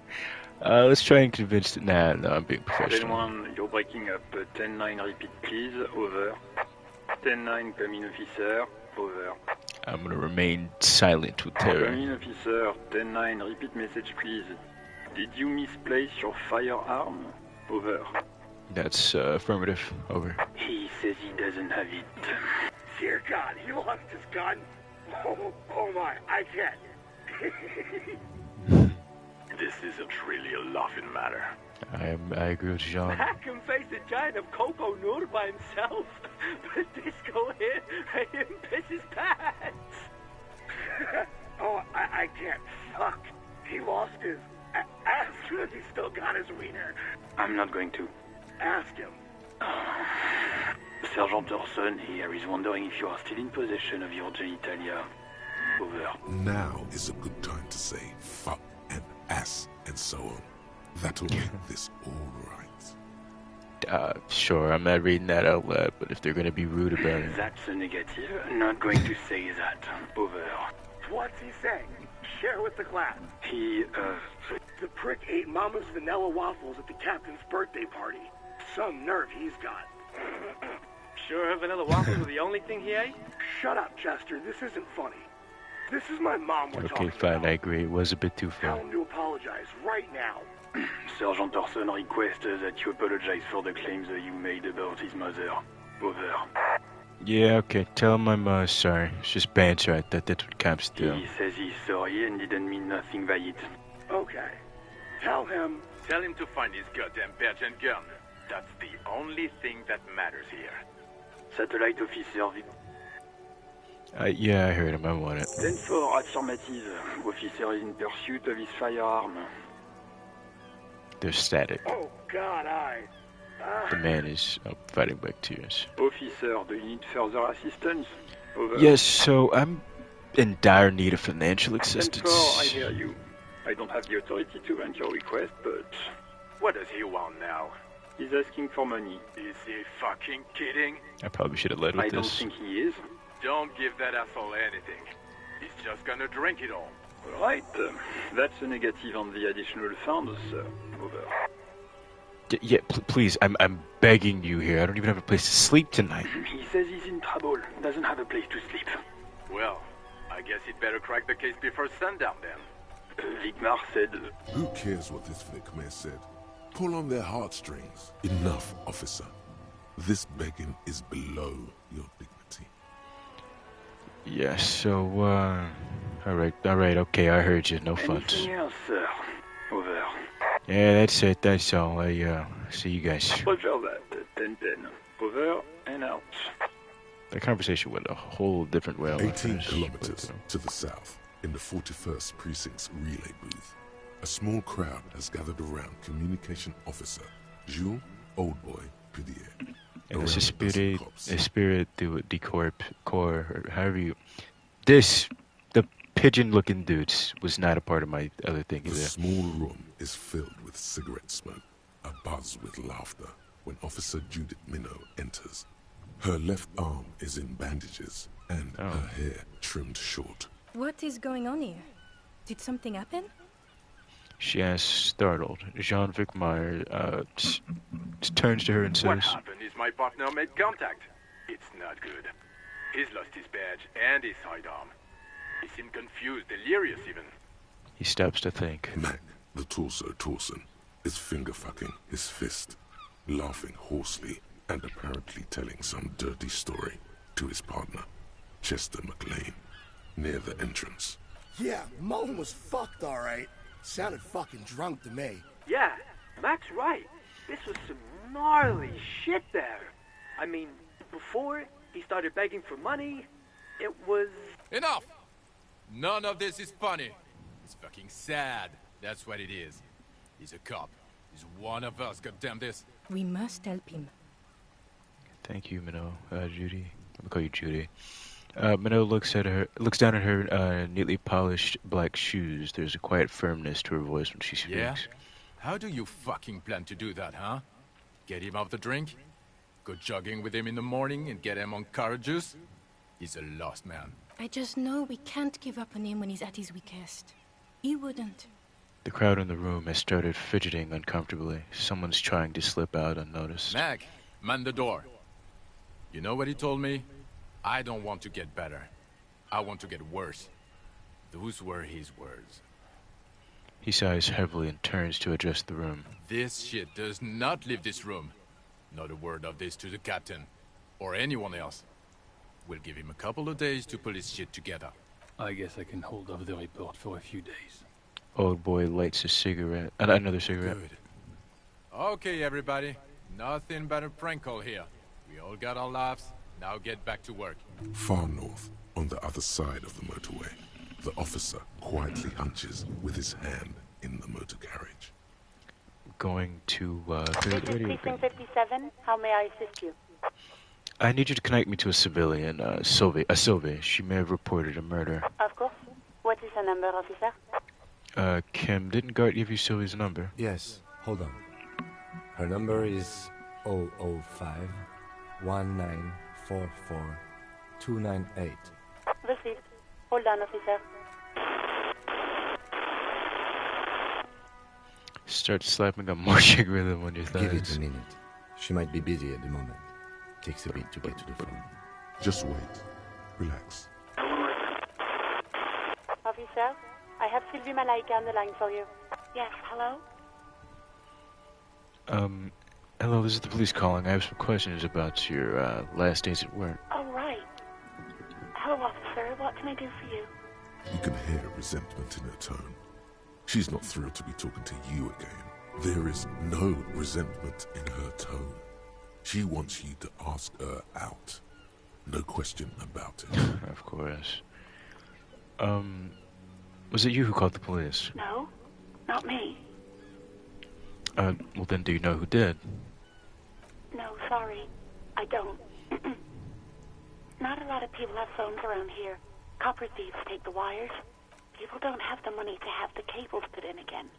Let's try and convince... Nah, no, I'm being professional. 10-1, you're breaking up. 10-9, repeat, please. Over. 10-9, come in, officer. Over. I'm gonna remain silent with terror. Come in, officer. 10-9, repeat message, please. Did you misplace your firearm? Over. That's affirmative. Over. He says he doesn't have it. Dear God, he lost his gun. Oh my, I can't. This isn't really a laughing matter. I agree with Jean. Mac can face a giant of Coco Noor by himself, but Disco here made him piss his pants. Oh, I can't. Fuck. He lost his... Ask him if he's still got his wiener. I'm not going to. Ask him. Sergeant Orson here is wondering if you are still in possession of your genitalia. Over. Now is a good time to say fuck and ass and so on. That'll make this all right. Sure, I'm not reading that out loud, but if they're gonna be rude about it... That's a negative. Not going to say that. Over. What's he saying? Share with the class. He, The prick ate Mama's vanilla waffles at the captain's birthday party. Some nerve he's got. Sure her vanilla waffles were the only thing he ate? Shut up, Chester. This isn't funny. This is my mom we're talking Okay, fine, about. I agree. It was a bit too Tell funny. him to apologize right now. Sergeant Orson requests that you apologize for the claims that you made about his mother. Over. Yeah, okay. Tell him I'm sorry. It's just banter. I thought that's what cops do. He says he's sorry and didn't mean nothing by it. Okay. Tell him to find his goddamn badge and gun. That's the only thing that matters here. Satellite officer. Yeah, I heard him. I want it. 10-4, affirmative. Officer is in pursuit of his firearm. They're static. Oh, God, The man is fighting back tears. Officer, do you need further assistance? Over. Yes, so I'm in dire need of financial assistance. 10-4, I hear you. I don't have the authority to grant your request, but... What does he want now? He's asking for money. Is he fucking kidding? I probably should have led with I don't this. think he is. Don't give that asshole anything. He's just gonna drink it all. Right. That's a negative on the additional funds, sir. Over. Yeah, please, I'm begging you here. I don't even have a place to sleep tonight. He says he's in trouble. Doesn't have a place to sleep. Well, I guess he'd better crack the case before sundown then. Vigmar said... Who cares what this Vic Mayor said? Pull on their heartstrings. Enough, officer. This begging is below your dignity. Yeah, so, alright, okay, I heard you. No funds. Anything else, sir? Over. Yeah, that's all. I, see you guys. Roger that. 10-10. Over and out. The conversation went a whole different way. 18 kilometers to the south, in the 41st Precinct's relay booth, a small crowd has gathered around Communication Officer Jules Oldboy Pidier. And this is Spirit du Corps, or however you... the pigeon-looking dudes was not a part of my other thing The either. small room is filled with cigarette smoke, a buzz with laughter when Officer Judith Minnow enters. Her left arm is in bandages and her hair trimmed short. What is going on here? Did something happen? She asks, startled. Jean-Vic Meyer turns to her and What says, happened is my partner made contact. It's not good. He's lost his badge and his sidearm. He seemed confused, delirious even. He stops to think. Mac, the torso Torson, is finger-fucking his fist, laughing hoarsely and apparently telling some dirty story to his partner, Chester McLean, near the entrance. Yeah, Mullen was fucked, all right. Sounded fucking drunk to me. Yeah, Mac's right. This was some gnarly shit there. I mean, before he started begging for money, it was... Enough! None of this is funny. It's fucking sad. That's what it is. He's a cop. He's one of us, goddamn this. We must help him. Thank you, Minnow. Judy. I'll call you Judy. Minnow looks down at her neatly polished black shoes. There's a quiet firmness to her voice when she speaks. Yeah? How do you fucking plan to do that, huh? Get him off the drink? Go jogging with him in the morning and get him on carrot juice? He's a lost man. I just know we can't give up on him when he's at his weakest. He wouldn't. The crowd in the room has started fidgeting uncomfortably. Someone's trying to slip out unnoticed. Mac, man the door. You know what he told me? I don't want to get better. I want to get worse. Those were his words. He sighs heavily and turns to address the room. This shit does not leave this room. Not a word of this to the captain. Or anyone else. We'll give him a couple of days to put his shit together. I guess I can hold off the report for a few days. Old boy lights a cigarette. Another cigarette. Good. Okay, everybody. Nothing but a prank call here. We all got our laughs. Now get back to work. Far north, on the other side of the motorway, the officer quietly hunches with his hand in the motor carriage. Going to, This is Precinct 57. How may I assist you? I need you to connect me to a civilian, Sylvie. She may have reported a murder. Of course. What is her number, officer? Kim, didn't Gart give you Sylvie's number? Yes, hold on. Her number is 005 1944 298. Received. Hold on, officer. Start slapping a marching rhythm on your thighs. Give it a minute. She might be busy at the moment. Takes a bit to get to the phone. Just wait. Relax. Officer, I have Sylvie Malaika on the line for you. Yes, hello? Hello, this is the police calling. I have some questions about your, last days at work. Oh, right. Hello, officer. What can I do for you? You can hear resentment in her tone. She's not thrilled to be talking to you again. There is no resentment in her tone. She wants you to ask her out. No question about it. Of course. Was it you who called the police? No, not me. Well then do you know who did? No, sorry. I don't. Not a lot of people have phones around here. Copper thieves take the wires. People don't have the money to have the cables put in again.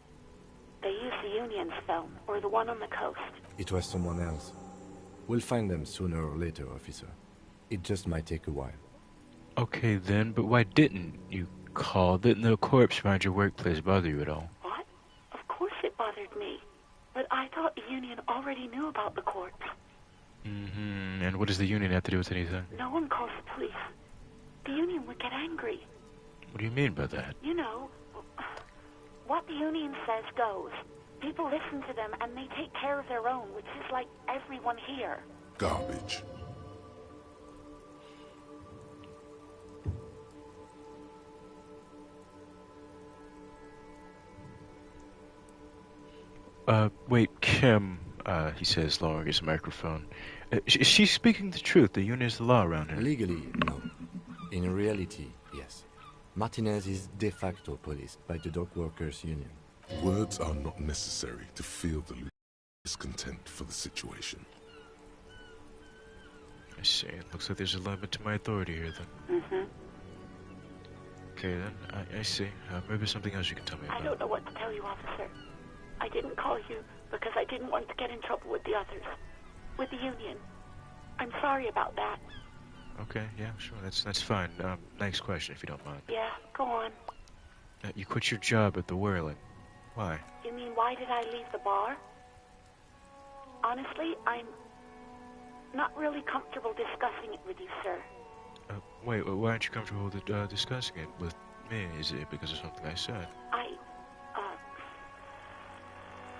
They use the Union's phone, or the one on the coast. It was someone else. We'll find them sooner or later, officer. It just might take a while. Okay then, but why didn't you call? Didn't the corpse around your workplace bother you at all? What? Of course it bothered me. But I thought the Union already knew about the corpse. Mm-hmm. And what does the Union have to do with anything? No one calls the police. The Union would get angry. What do you mean by that? You know, what the Union says goes. People listen to them and they take care of their own, which is like everyone here. Garbage. Wait, Kim, he says, lowering his microphone. Is she speaking the truth? The Union is the law around here. Legally, no. In reality, yes. Martinez is de facto policed by the Dock Workers Union. Words are not necessary to feel the discontent for the situation. I see. It looks like there's a limit to my authority here, then. Okay, then. I see. Maybe there's something else you can tell me about. I don't know what to tell you, officer. I didn't call you because I didn't want to get in trouble with the others. With the union. I'm sorry about that. Okay, yeah, sure. That's fine. Next question, if you don't mind. Yeah, go on. You quit your job at the Whirling. Why? You mean why did I leave the bar? Honestly, I'm not really comfortable discussing it with you, sir. Wait, why aren't you comfortable with discussing it with me? Is it because of something I said?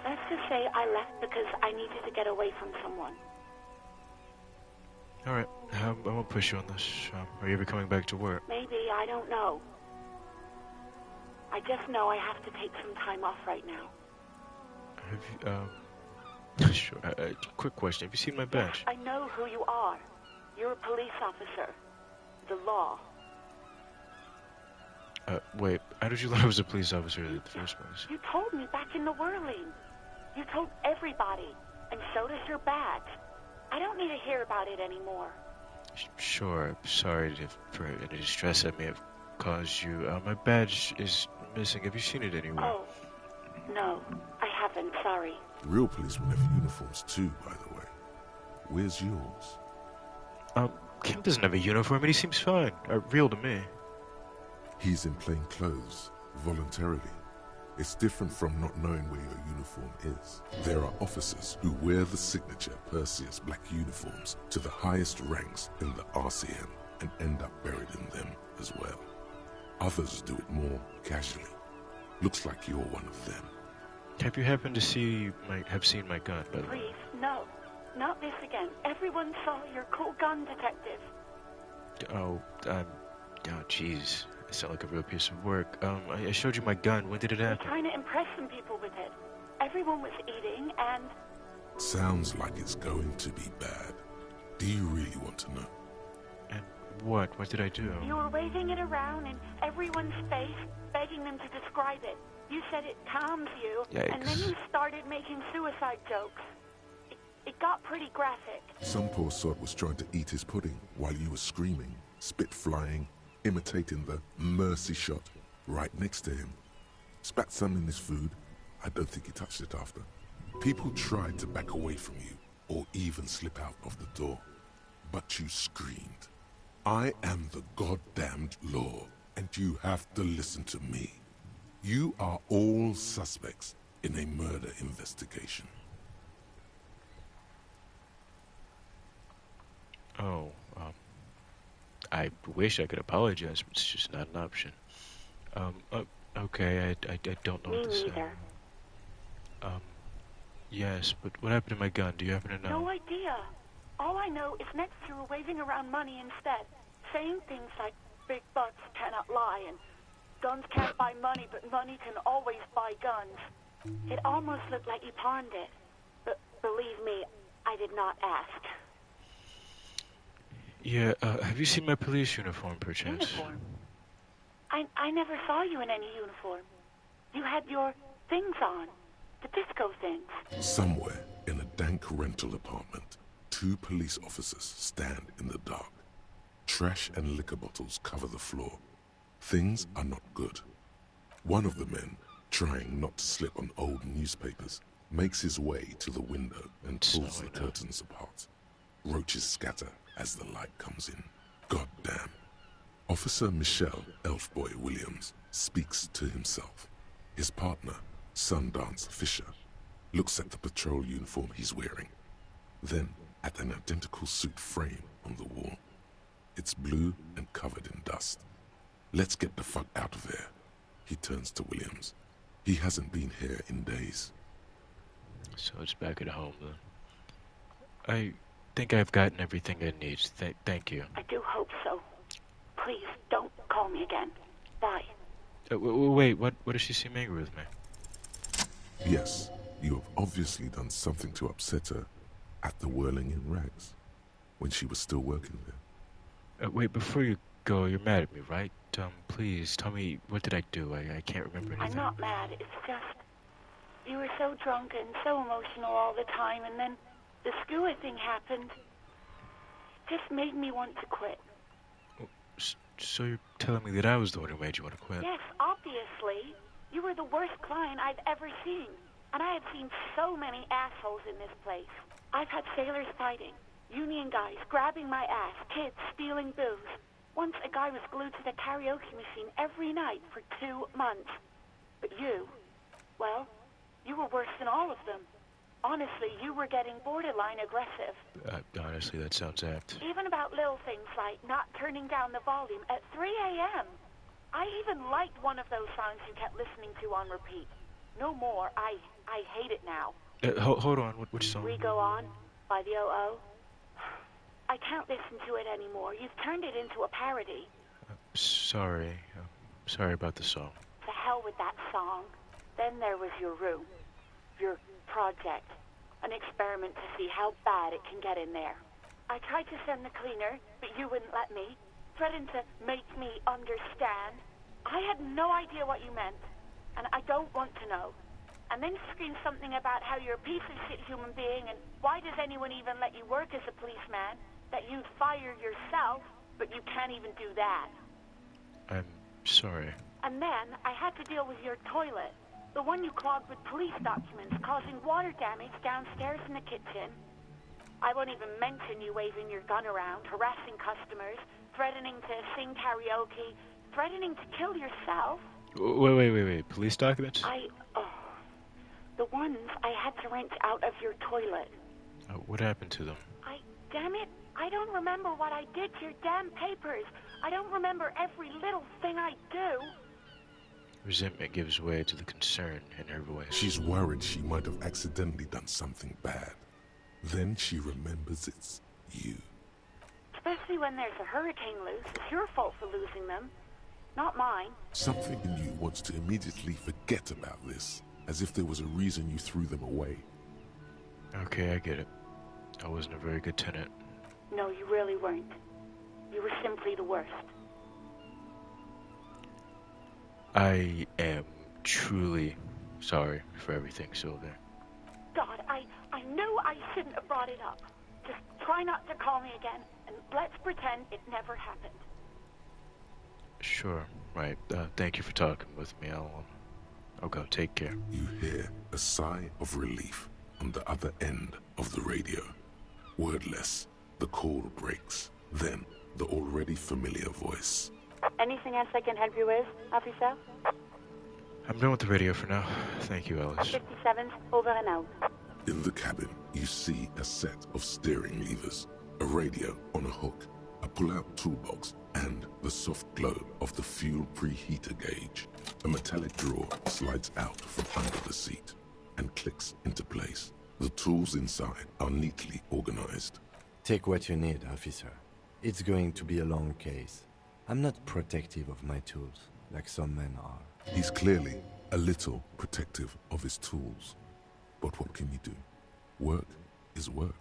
Let's just say I left because I needed to get away from someone. Alright, I won't push you on this. Are you ever coming back to work? Maybe, I don't know. I just know I have to take some time off right now. Have you, sure. Quick question. Have you seen my badge? I know who you are. You're a police officer. The law. Wait, how did you learn I was a police officer in the first place? You told me back in the Whirling. You told everybody, and so does your badge. I don't need to hear about it anymore. Sure, I'm sorry for any distress I may have caused you. My badge is missing. Have you seen it anywhere? Oh, no, I haven't, sorry. Real policemen have uniforms too, by the way. Where's yours? Kim doesn't have a uniform and he seems fine. Real to me. He's in plain clothes, voluntarily. It's different from not knowing where your uniform is. There are officers who wear the signature Perseus black uniforms to the highest ranks in the RCM and end up buried in them as well. Others do it more casually. Looks like you're one of them. Have you happened to seen my gun, by the way? Please, no. Not this again. Everyone saw your cool gun, detective. Oh, jeez. I sound like a real piece of work. I showed you my gun. When did it happen? You're trying to impress some people with it. Everyone was eating, and... Sounds like it's going to be bad. Do you really want to know? And what? What did I do? You were waving it around in everyone's face, begging them to describe it. You said it calms you, Yikes. And then you started making suicide jokes. It got pretty graphic. Some poor sod was trying to eat his pudding while you were screaming, spit flying, imitating the mercy shot right next to him. Spat some in his food. I don't think he touched it after. People tried to back away from you, or even slip out of the door. But you screamed. I am the goddamned law, and you have to listen to me. You are all suspects in a murder investigation. Oh, I wish I could apologize, but it's just not an option. Okay, I don't know what to say. Me neither. Yes, but what happened to my gun? Do you happen to know? No idea. All I know is next you were waving around money instead, saying things like big bucks cannot lie and guns can't buy money, but money can always buy guns. It almost looked like you pawned it. But believe me, I did not ask. Yeah, have you seen my police uniform, perchance? Uniform? I never saw you in any uniform. You had your things on. The disco things. Somewhere in a dank rental apartment, two police officers stand in the dark. Trash and liquor bottles cover the floor. Things are not good. One of the men, trying not to slip on old newspapers, makes his way to the window and pulls the curtains apart. Roaches scatter as the light comes in. God damn. Officer Michelle Elfboy Williams speaks to himself. His partner, Sundance Fisher, looks at the patrol uniform he's wearing, then at an identical suit frame on the wall. It's blue and covered in dust. Let's get the fuck out of there. He turns to Williams. He hasn't been here in days. So it's back at home, then. I think I've gotten everything I need. Thank you. I do hope so. Please, don't call me again. Bye. Wait, what does she seem angry with me? Yes, you have obviously done something to upset her at the Whirling in Rags, when she was still working there. Wait, before you go, you're mad at me, right? Please, tell me, what did I do? I can't remember anything. I'm not mad, it's just... You were so drunk and so emotional all the time, and then the skewer thing happened. It just made me want to quit. So you're telling me that I was the one who made you want to quit? Yes, obviously. You were the worst client I've ever seen. And I have seen so many assholes in this place. I've had sailors fighting, union guys grabbing my ass, kids stealing booze. Once a guy was glued to the karaoke machine every night for 2 months. But you, well, you were worse than all of them. Honestly, you were getting borderline aggressive. Honestly, that sounds apt. Even about little things like not turning down the volume at 3 a.m. I even liked one of those songs you kept listening to on repeat. No more. I hate it now. Hold on. Which song? We Go On by the O.O. I can't listen to it anymore. You've turned it into a parody. Sorry. Sorry about the song. To hell with that song. Then there was your room. Your project. An experiment to see how bad it can get in there. I tried to send the cleaner, but you wouldn't let me. Threatened to make me understand. I had no idea what you meant, and I don't want to know. And then you screamed something about how you're a piece of shit human being, and why does anyone even let you work as a policeman? That you'd fire yourself, but you can't even do that. I'm sorry. And then I had to deal with your toilet. The one you clogged with police documents, causing water damage downstairs in the kitchen. I won't even mention you waving your gun around, harassing customers, threatening to sing karaoke, threatening to kill yourself. Wait. Police documents? The ones I had to rent out of your toilet. What happened to them? Damn it, I don't remember what I did to your damn papers. I don't remember every little thing I do. Resentment gives way to the concern in her voice. She's worried she might have accidentally done something bad. Then she remembers it's you. Especially when there's a hurricane loose. It's your fault for losing them, not mine. Something in you wants to immediately forget about this, as if there was a reason you threw them away. Okay, I get it. I wasn't a very good tenant. No, you really weren't. You were simply the worst. I am truly sorry for everything, Sylvia. God, I knew I shouldn't have brought it up. Just try not to call me again, and let's pretend it never happened. Sure, right. Thank you for talking with me. I'll go. Take care. You hear a sigh of relief on the other end of the radio. Wordless, the call breaks. Then, the already familiar voice. Anything else I can help you with, officer? I'm done with the radio for now. Thank you, Alice. 57's over and out. In the cabin, you see a set of steering levers, a radio on a hook, a pull-out toolbox, and the soft glow of the fuel preheater gauge. A metallic drawer slides out from under the seat and clicks into place. The tools inside are neatly organized. Take what you need, officer. It's going to be a long case. I'm not protective of my tools, like some men are. He's clearly a little protective of his tools. But what can you do? Work is work.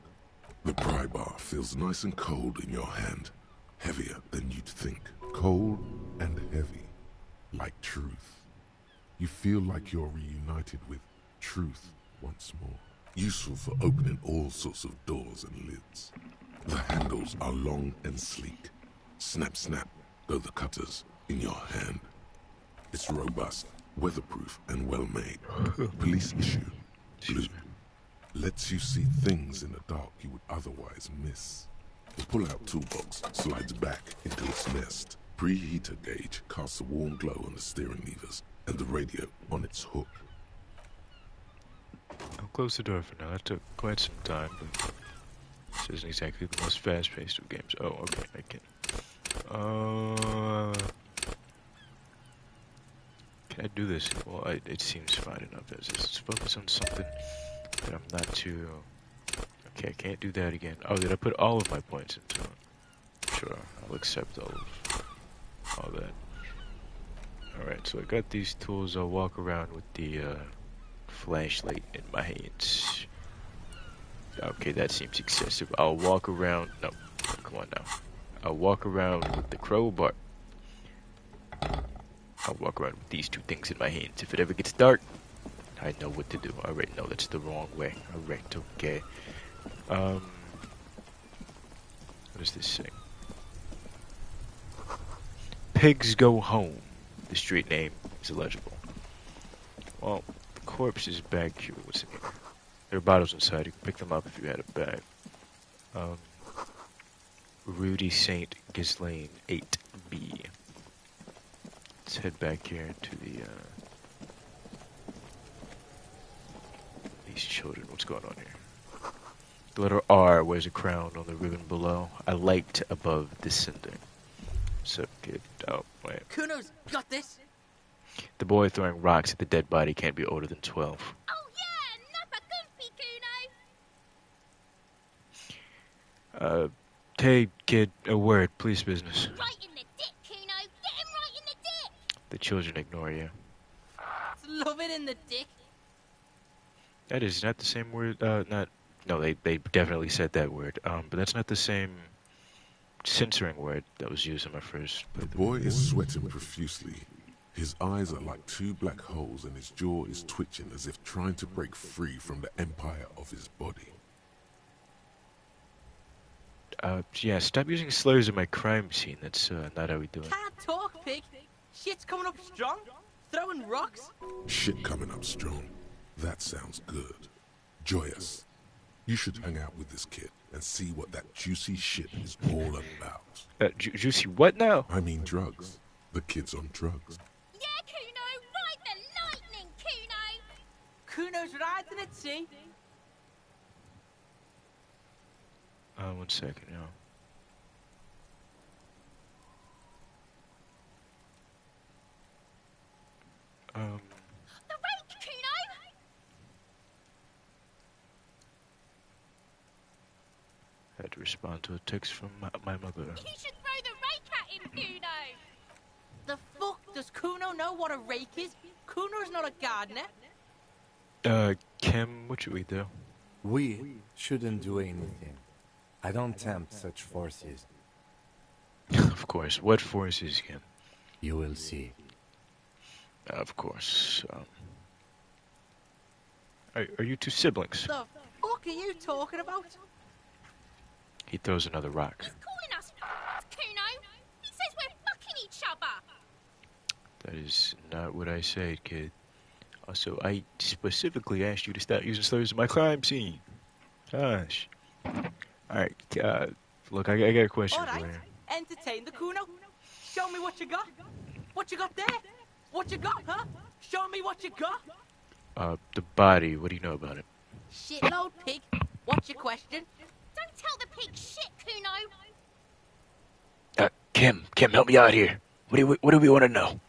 The pry bar feels nice and cold in your hand. Heavier than you'd think. Cold and heavy. Like truth. You feel like you're reunited with truth once more. Useful for opening all sorts of doors and lids. The handles are long and sleek. Snap, snap, go the cutters in your hand. It's robust, weatherproof, and well-made. Police issue. Blue. Lets you see things in the dark you would otherwise miss. The pull-out toolbox slides back into its nest. Preheater gauge casts a warm glow on the steering levers and the radio on its hook. I'll close the door for now. That took quite some time, but this isn't exactly the most fast-paced of games. Oh, okay, I can. Can I do this? Well, it seems fine enough as is. Let's focus on something that I'm not too... Okay, I can't do that again. Oh, did I put all of my points into it? Sure, I'll accept all that. Alright, so I got these tools. I'll walk around with the flashlight in my hands. Okay, that seems excessive. I'll walk around... No, come on now. I'll walk around with the crowbar. I'll walk around with these two things in my hands. If it ever gets dark, I know what to do. Alright, no, that's the wrong way. Alright, okay. What does this say? Pigs Go Home. The street name is illegible. Well, the corpse is back here. What's in here? There are bottles inside. You can pick them up if you had a bag. Rudy St. Ghislaine 8B. Let's head back here to the, these children. What's going on here? The letter R wears a crown on the ribbon below. A light above descending. What's up, kid? Oh, wait. Kuno's got this. The boy throwing rocks at the dead body can't be older than 12. Oh yeah, nappa goofy, Kuno. Hey, kid, a word, please, business. Right in the dick, Kuno. Get him right in the dick. The children ignore you. Love it in the dick. That is not the same word, no, they definitely said that word, but that's not the same censoring word that was used in my first playthrough. The boy is sweating profusely. His eyes are like two black holes and his jaw is twitching as if trying to break free from the empire of his body. Yeah, stop using slurs in my crime scene. That's, not how we do it. Can't talk, pig. Shit's coming up strong. Throwing rocks. Shit coming up strong. That sounds good. Joyous. You should hang out with this kid and see what that juicy shit is all about. Juicy what now? I mean drugs. The kid's on drugs. Yeah, Kuno. Ride the lightning, Kuno. Kuno's riding at sea. 1 second, yeah. The rake, Kuno. I had to respond to a text from my mother. You should throw the rake at him, Kuno. The fuck does Kuno know what a rake is? Kuno's not a gardener. Kim, what should we do? We shouldn't do anything. I don't tempt such forces. Of course. What forces, Kim? You will see. Of course. Are you two siblings? The fuck are you talking about? He throws another rock. He's calling us Kuno. He says we're fucking each other. That is not what I said, kid. Also, I specifically asked you to stop using slurs in my crime scene. Gosh. Alright, look, I got a question for you. Entertain the Kuno. Show me what you got. What you got there? What you got, huh? Show me what you got. The body, what do you know about it? Shitload, pig. What's your question? Don't tell the pig shit, Kuno. Kim, help me out here. What do we want to know?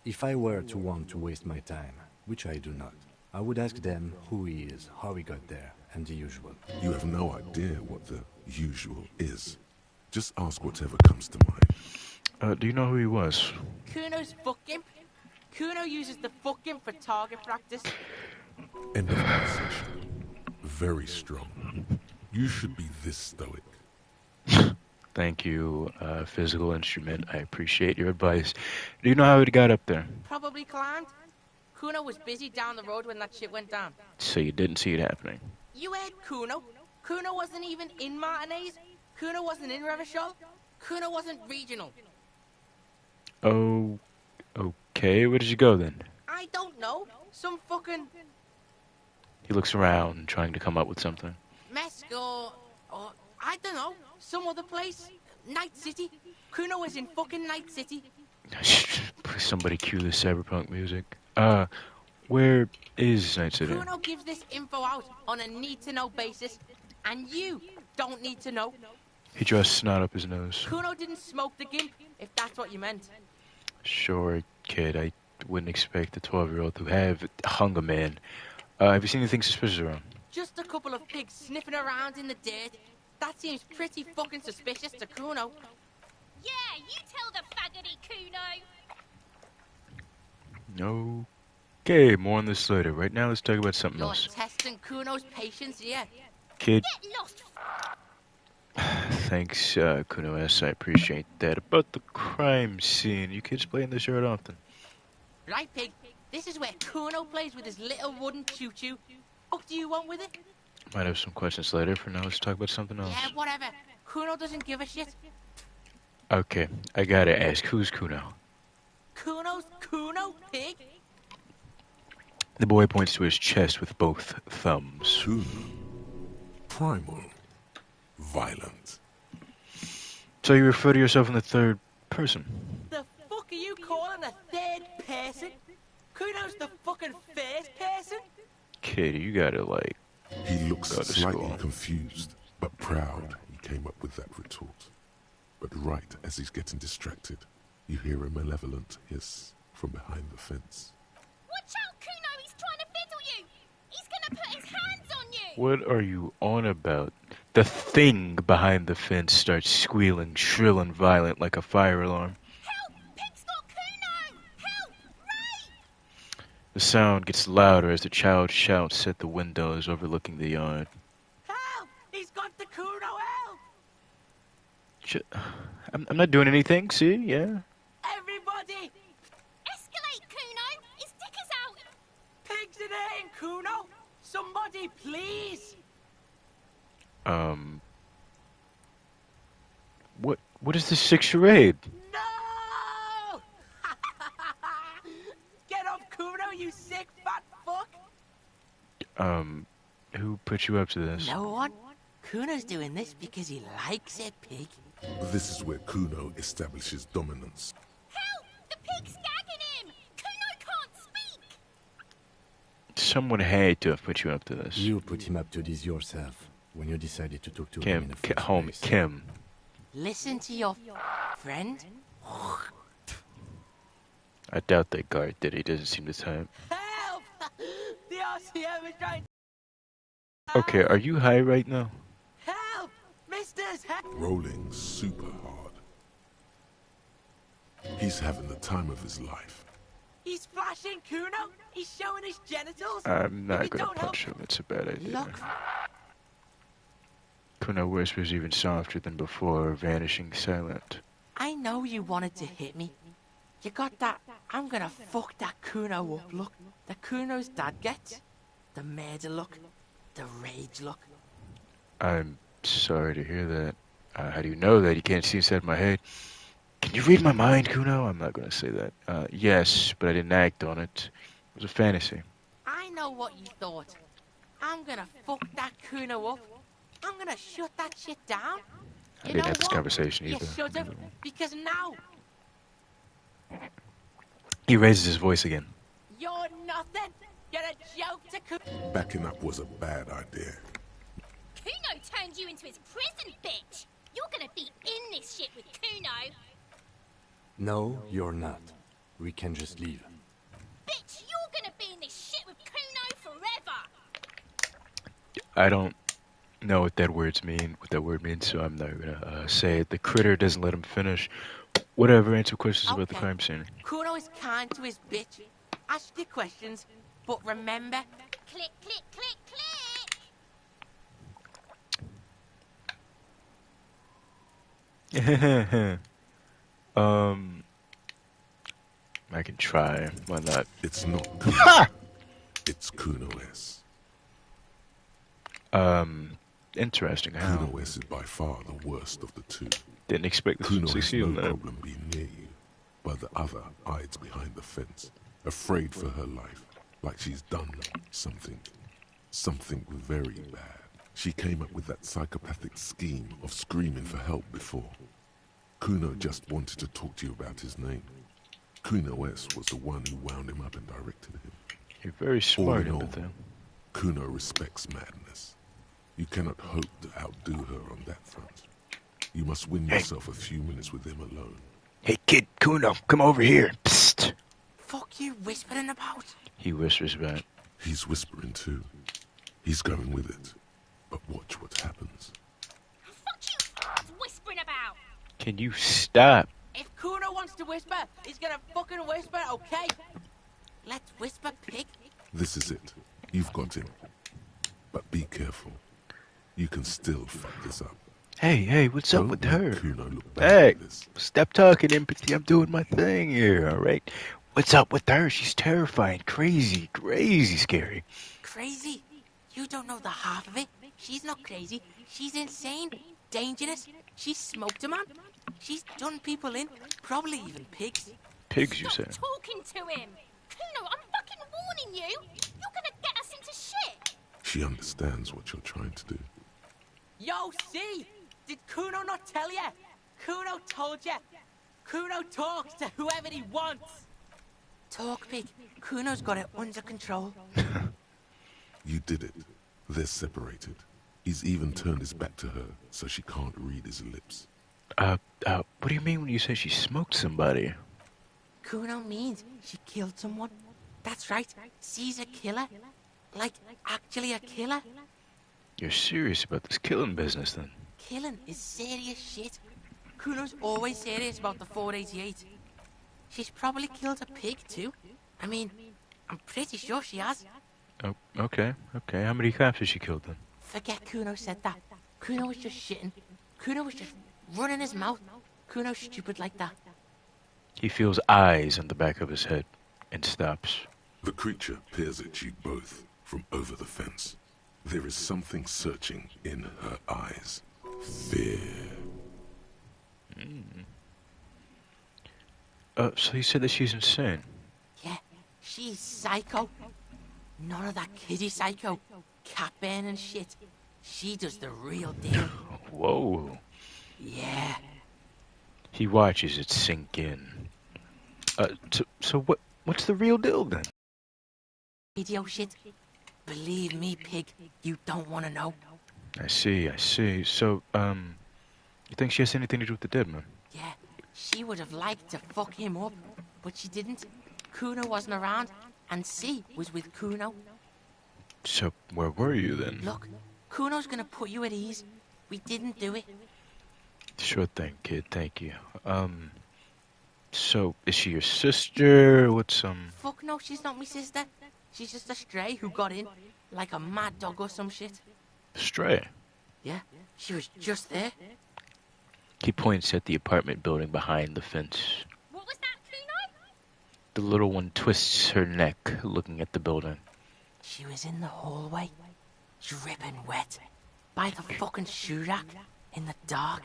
If I were to want to waste my time, which I do not, I would ask them who he is, how he got there, and the usual. You have no idea what the usual is. Just ask whatever comes to mind. Do you know who he was? Kuno's fucking. Kuno uses the fucking for target practice. End of conversation. Very strong. You should be this stoic. Thank you, physical instrument. I appreciate your advice. Do you know how he got up there? Probably climbed. Kuno was busy down the road when that shit went down. So you didn't see it happening? You heard Kuno. Kuno wasn't even in Martinez. Kuno wasn't in Revachol. Kuno wasn't regional. Oh, okay. Where did you go then? I don't know. Some fucking... He looks around, trying to come up with something. Mesco, or I don't know, some other place. Night City. Kuno was in fucking Night City. Somebody cue the cyberpunk music. Where is Night City? Kuno gives this info out on a need-to-know basis, and you don't need to know. He draws snot up his nose. Kuno didn't smoke the gimp, if that's what you meant. Sure, kid. I wouldn't expect a 12-year-old to have hunger, man. Have you seen anything suspicious around? Just a couple of pigs sniffing around in the dirt. That seems pretty fucking suspicious to Kuno. Yeah, you tell the faggoty, Kuno. Okay, more on this later. Right now, let's talk about something You're else. testing Kuno's patience here. Kid. Get lost. Thanks, Kuno S. I appreciate that. About the crime scene, you kids play in this yard often? Right, pig. This is where Kuno plays with his little wooden choo-choo. What do you want with it? Might have some questions later. For now, let's talk about something else. Yeah, whatever. Kuno doesn't give a shit. Okay, I gotta ask, who's Kuno? Kuno's Kuno, pig? The boy points to his chest with both thumbs. Kuno. Primal. Violent. So you refer to yourself in the third person? The fuck are you calling a third person? Kuno's the fucking first person? Kid, you gotta, like, He looks go to slightly school. confused, but proud he came up with that retort. But right as he's getting distracted, you hear a malevolent hiss from behind the fence. Watch out, Kuno! He's trying to fiddle you! He's gonna put his hands on you! What are you on about? The thing behind the fence starts squealing, shrill and violent like a fire alarm. Help! Pig's got Kuno! Help! Ray! The sound gets louder as the child shouts at the windows overlooking the yard. Help! He's got the Kuno, help! I'm not doing anything, see? Yeah. Everybody! Escalate, Kuno! His dick is out! Pig's in here, Kuno! Somebody, please! What is this sick charade? No! Get off Kuno, you sick fat fuck! Who put you up to this? No one. Kuno's doing this because he likes it, pig. This is where Kuno establishes dominance. Help! The pig's gagging him! Kuno can't speak! Someone had to have put you up to this. You put him up to this yourself when you decided to talk to him in the first Homie, place. Kim. Listen to your friend. I doubt that guard did. He doesn't seem the type. Help! The RCM is trying. Okay, are you high right now? Help! Misters, help! Rolling super hard. He's having the time of his life. He's flashing Kuno. He's showing his genitals. I'm not If you gonna don't punch him. It's a bad idea. Look. Kuno whispers even softer than before, vanishing silent. I know you wanted to hit me. You got that I'm gonna fuck that Kuno up look. The Kuno's dad gets. The murder look. The rage look. I'm sorry to hear that. How do you know that? You can't see inside my head. Can you read my mind, Kuno? I'm not gonna say that. Yes, but I didn't act on it. It was a fantasy. I know what you thought. I'm gonna fuck that Kuno up. I'm gonna shut that shit down. I You didn't know have this what? conversation You either. should have, because now He raises his voice again. you're nothing. You're a joke to Kuno. Backing up was a bad idea. Kuno turned you into his prison, bitch! You're gonna be in this shit with Kuno! No, you're not. We can just leave. Bitch, you're gonna be in this shit with Kuno forever! I don't know what that word means, so I'm not gonna say it. The critter doesn't let him finish. Whatever, answer questions about the crime scene. Kuno is kind to his bitch. Ask your questions, but remember, Click, click, click, click! I can try. Why not? It's not Kuno. It's Kuno S. Interesting. How? Kuno S is by far the worst of the two. Didn't expect this Kuno to has succeed no on that. problem being near you, but the other hides behind the fence, afraid for her life, like she's done something very bad. She came up with that psychopathic scheme of screaming for help before. Kuno just wanted to talk to you about his name. Kuno S was the one who wound him up and directed him. You're very All smart, in all, Empathy. Kuno respects madness. You cannot hope to outdo her on that front. You must win yourself a few minutes with him alone. Hey, kid, Kuno, come over here. Psst. fuck you whispering about? He whispers back. He's whispering too. He's going with it. But watch what happens. What's whispering about? Can you stop? If Kuno wants to whisper, he's gonna fucking whisper, okay? Let's whisper, pig. This is it. You've got him. But be careful. You can still fuck this up. Hey, what's up Don't with let her? Kuno look back Hey, at this. stop talking, Empathy. I'm doing my thing here, alright? What's up with her? She's terrifying, crazy scary. Crazy? You don't know the half of it. She's not crazy. She's insane. Dangerous. She smoked a man. She's done people in, probably even pigs. Pigs, you say? Talking to him. Kuno, I'm fucking warning you. You're gonna get us into shit. She understands what you're trying to do. Yo, see? Did Kuno not tell you? Kuno told you. Kuno talks to whoever he wants. Talk, pig. Kuno's got it under control. You did it. They're separated. He's even turned his back to her, so she can't read his lips. What do you mean when you say she smoked somebody? Kuno means she killed someone. That's right. She's a killer. Like, actually a killer. You're serious about this killing business, then? Killing is serious shit. Kuno's always serious about the 488. She's probably killed a pig, too. I mean, I'm pretty sure she has. Oh, okay. How many cops has she killed, then? Forget Kuno said that. Kuno was just shitting. Kuno was just running his mouth. Kuno's stupid like that. He feels eyes on the back of his head and stops. The creature peers at you both from over the fence. There is something searching in her eyes. Fear. So you said that she's insane? Yeah, she's psycho. None of that kiddie psycho. Cat burning shit. She does the real deal. Whoa. Yeah. He watches it sink in. So what's the real deal, then? Video shit. Believe me, pig, you don't want to know. I see. So, you think she has anything to do with the dead man? Yeah, she would have liked to fuck him up, but she didn't. Kuno wasn't around, and C was with Kuno. So, where were you then? Look, Kuno's gonna put you at ease. We didn't do it. Sure thing, kid. Thank you. So, is she your sister? Fuck no, she's not my sister. She's just a stray who got in, like a mad dog or some shit. Stray? Yeah, she was just there. He points at the apartment building behind the fence. What was that, Kuno? The little one twists her neck, looking at the building. She was in the hallway, dripping wet, by the fucking shoe rack, in the dark.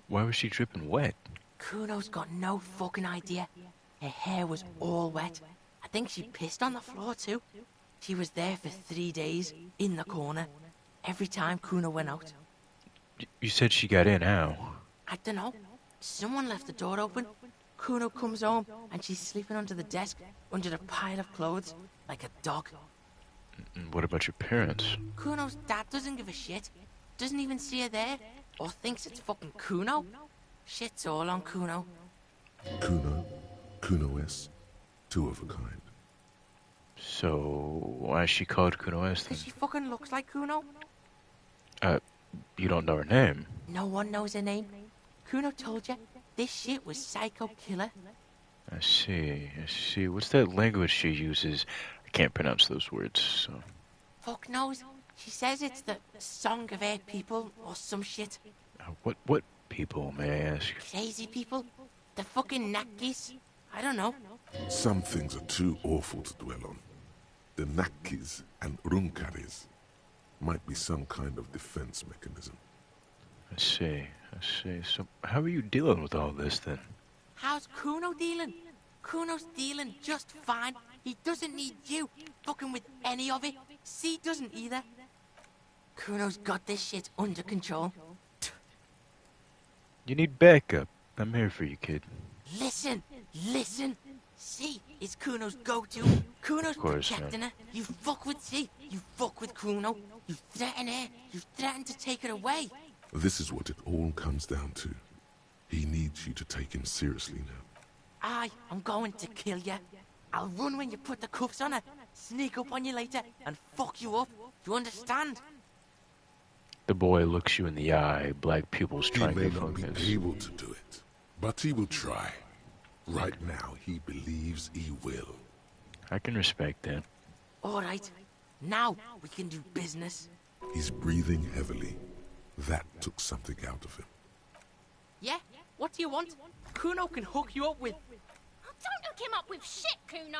Why was she dripping wet? Kuno's got no fucking idea. Her hair was all wet. I think she pissed on the floor too. She was there for 3 days, in the corner, every time Kuno went out. You said she got in, how? I don't know. Someone left the door open. Kuno comes home, and she's sleeping under the desk, under the pile of clothes, like a dog. And what about your parents? Kuno's dad doesn't give a shit. Doesn't even see her there, or thinks it's fucking Kuno. Shit's all on Kuno. Kuno S, two of a kind. So, why is she called Kuno S then? Because she fucking looks like Kuno. You don't know her name? No one knows her name. Kuno told you, this shit was Psycho Killer. I see. What's that language she uses? I can't pronounce those words, so... Fuck knows. She says it's the Song of Air People, or some shit. What people, may I ask? Crazy people. The fucking Nakis. I don't know. Some things are too awful to dwell on. The Nakis and Runkaris might be some kind of defense mechanism. I see. So, how are you dealing with all this, then? How's Kuno dealing? Kuno's dealing just fine. He doesn't need you fucking with any of it. C doesn't either. Kuno's got this shit under control. You need backup. I'm here for you, kid. Listen. C is Kuno's go-to. Kuno's protecting her. You fuck with C, you fuck with Kuno. You threaten her. You threaten to take her away. This is what it all comes down to. He needs you to take him seriously now. I'm going to kill you. I'll run when you put the cuffs on her, sneak up on you later, and fuck you up. Do you understand? The boy looks you in the eye, black pupils trying to focus. He may not be able to do it, but he will try. Right now, he believes he will. I can respect that. All right. Now we can do business. He's breathing heavily. That took something out of him. Yeah? What do you want? Kuno can hook you up with... Oh, don't hook him up with shit, Kuno.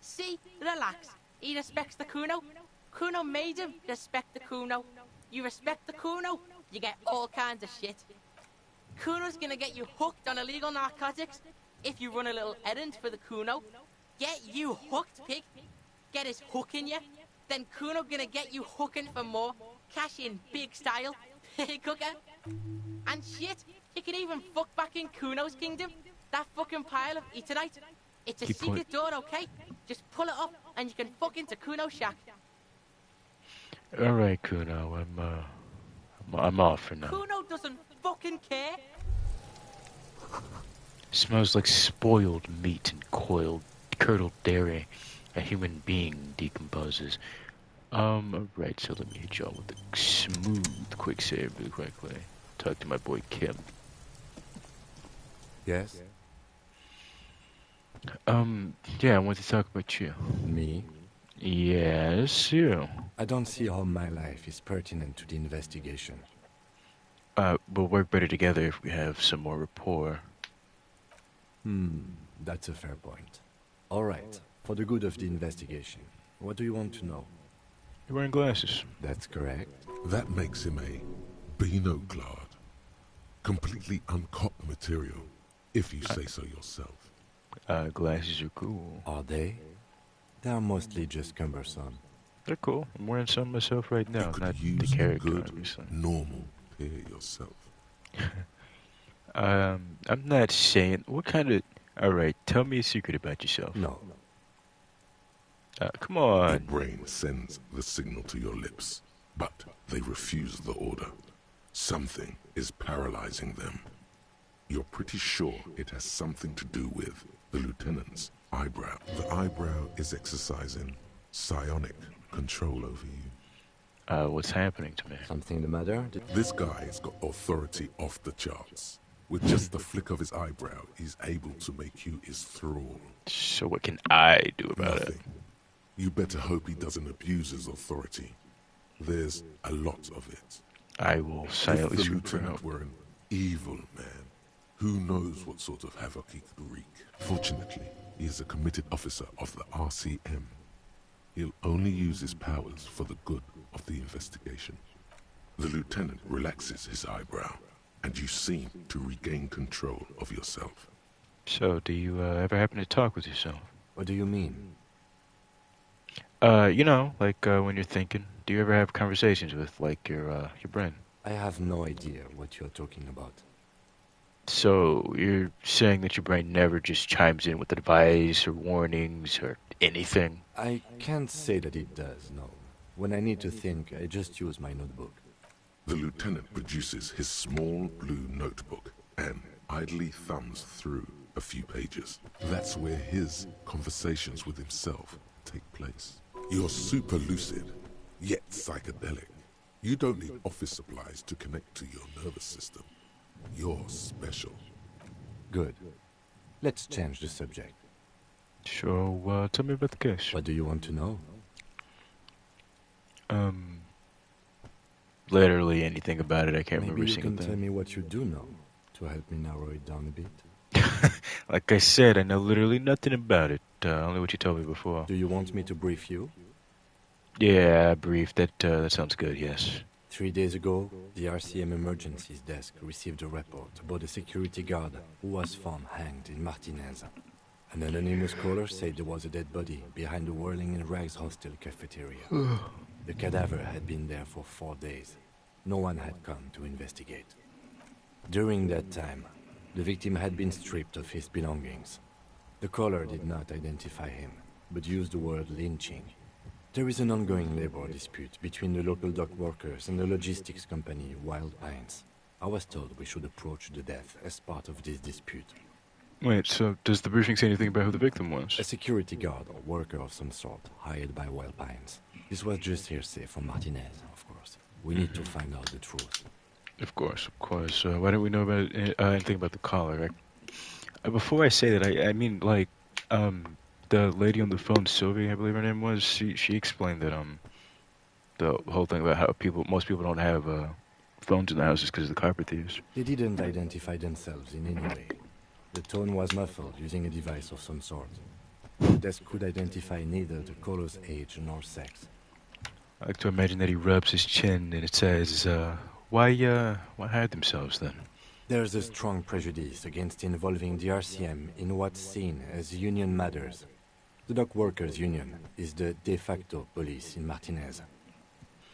See? Relax. He respects the Kuno. Kuno made him respect the Kuno. You respect the Kuno, you get all kinds of shit. Kuno's gonna get you hooked on illegal narcotics if you run a little errand for the Kuno. Get you hooked, pig. Get his hook in you. Then Kuno gonna get you hooking for more. Cash in big style. Pig hooker. And shit, you can even fuck back in Kuno's kingdom. That fucking pile of eternite. It's a Keep secret door, okay? Just pull it up and you can fuck into Kuno's shack. All right, Kuno. I'm off for now. Kuno doesn't fucking care. Smells like spoiled meat and curdled dairy. A human being decomposes. Alright, so let me hit y'all with a smooth quick save really quickly. Talk to my boy Kim. Yes? Yeah, I want to talk about you. Me? Yes, you. I don't see how my life is pertinent to the investigation. We'll work better together if we have some more rapport. That's a fair point. All right, for the good of the investigation, what do you want to know? You're wearing glasses. That's correct. That makes him a binoclard. Completely uncut material, if you say so yourself. Glasses are cool. Are they? They are mostly just cumbersome. They're cool. I'm wearing some myself right now. You could Not the use a character, good, obviously. normal pair yourself. I'm not saying... What kind of... Alright, tell me a secret about yourself. No. Come on. Your brain sends the signal to your lips, but they refuse the order. Something is paralyzing them. You're pretty sure it has something to do with the lieutenant's eyebrow. The eyebrow is exercising psionic control over you. What's happening to me? Something the matter? This guy's got authority off the charts. With just the flick of his eyebrow, he's able to make you his thrall. So what can I do about it? You better hope he doesn't abuse his authority. There's a lot of it. I will silently If the swoop for lieutenant help. were an evil man, who knows what sort of havoc he could wreak. Fortunately, he is a committed officer of the RCM. He'll only use his powers for the good of the investigation. The lieutenant relaxes his eyebrow, and you seem to regain control of yourself. So, do you ever happen to talk with yourself? What do you mean? You know, like when you're thinking. Do you ever have conversations with, like, your brain? I have no idea what you're talking about. So, you're saying that your brain never just chimes in with advice or warnings or anything? I can't say that it does, no. When I need to think, I just use my notebook. The lieutenant produces his small blue notebook and idly thumbs through a few pages. That's where his conversations with himself take place. You're super lucid, yet psychedelic. You don't need office supplies to connect to your nervous system. You're special. Good. Let's change the subject. So, tell me about the case. What do you want to know? Literally anything about it. I can't remember a Maybe you single can thing. tell me what you do know, to help me narrow it down a bit. Like I said, I know literally nothing about it. Only what you told me before. Do you want me to brief you? Yeah, brief. That sounds good, yes. 3 days ago, the RCM emergencies desk received a report about a security guard who was found hanged in Martinez. An anonymous caller said there was a dead body behind the Whirling in Rags hostel cafeteria. The cadaver had been there for 4 days. No one had come to investigate. During that time, the victim had been stripped of his belongings. The caller did not identify him, but used the word lynching. There is an ongoing labor dispute between the local dock workers and the logistics company Wild Pines. I was told we should approach the death as part of this dispute. Wait, so does the briefing say anything about who the victim was? A security guard or worker of some sort, hired by Wild Pines. This was just hearsay from Martinez, of course. We need to find out the truth. Of course, of course. Why don't we know about anything about the caller? Before I say that, I mean, like, the lady on the phone, Sylvie, I believe her name was, she explained that, the whole thing about how most people don't have, phones in the houses because of the carpet thieves. They didn't identify themselves in any way. The tone was muffled using a device of some sort. The desk could identify neither the caller's age nor sex. I like to imagine that he rubs his chin and it says, why hide themselves then? There's a strong prejudice against involving the RCM in what's seen as union matters. The Dock Workers Union is the de facto police in Martinez.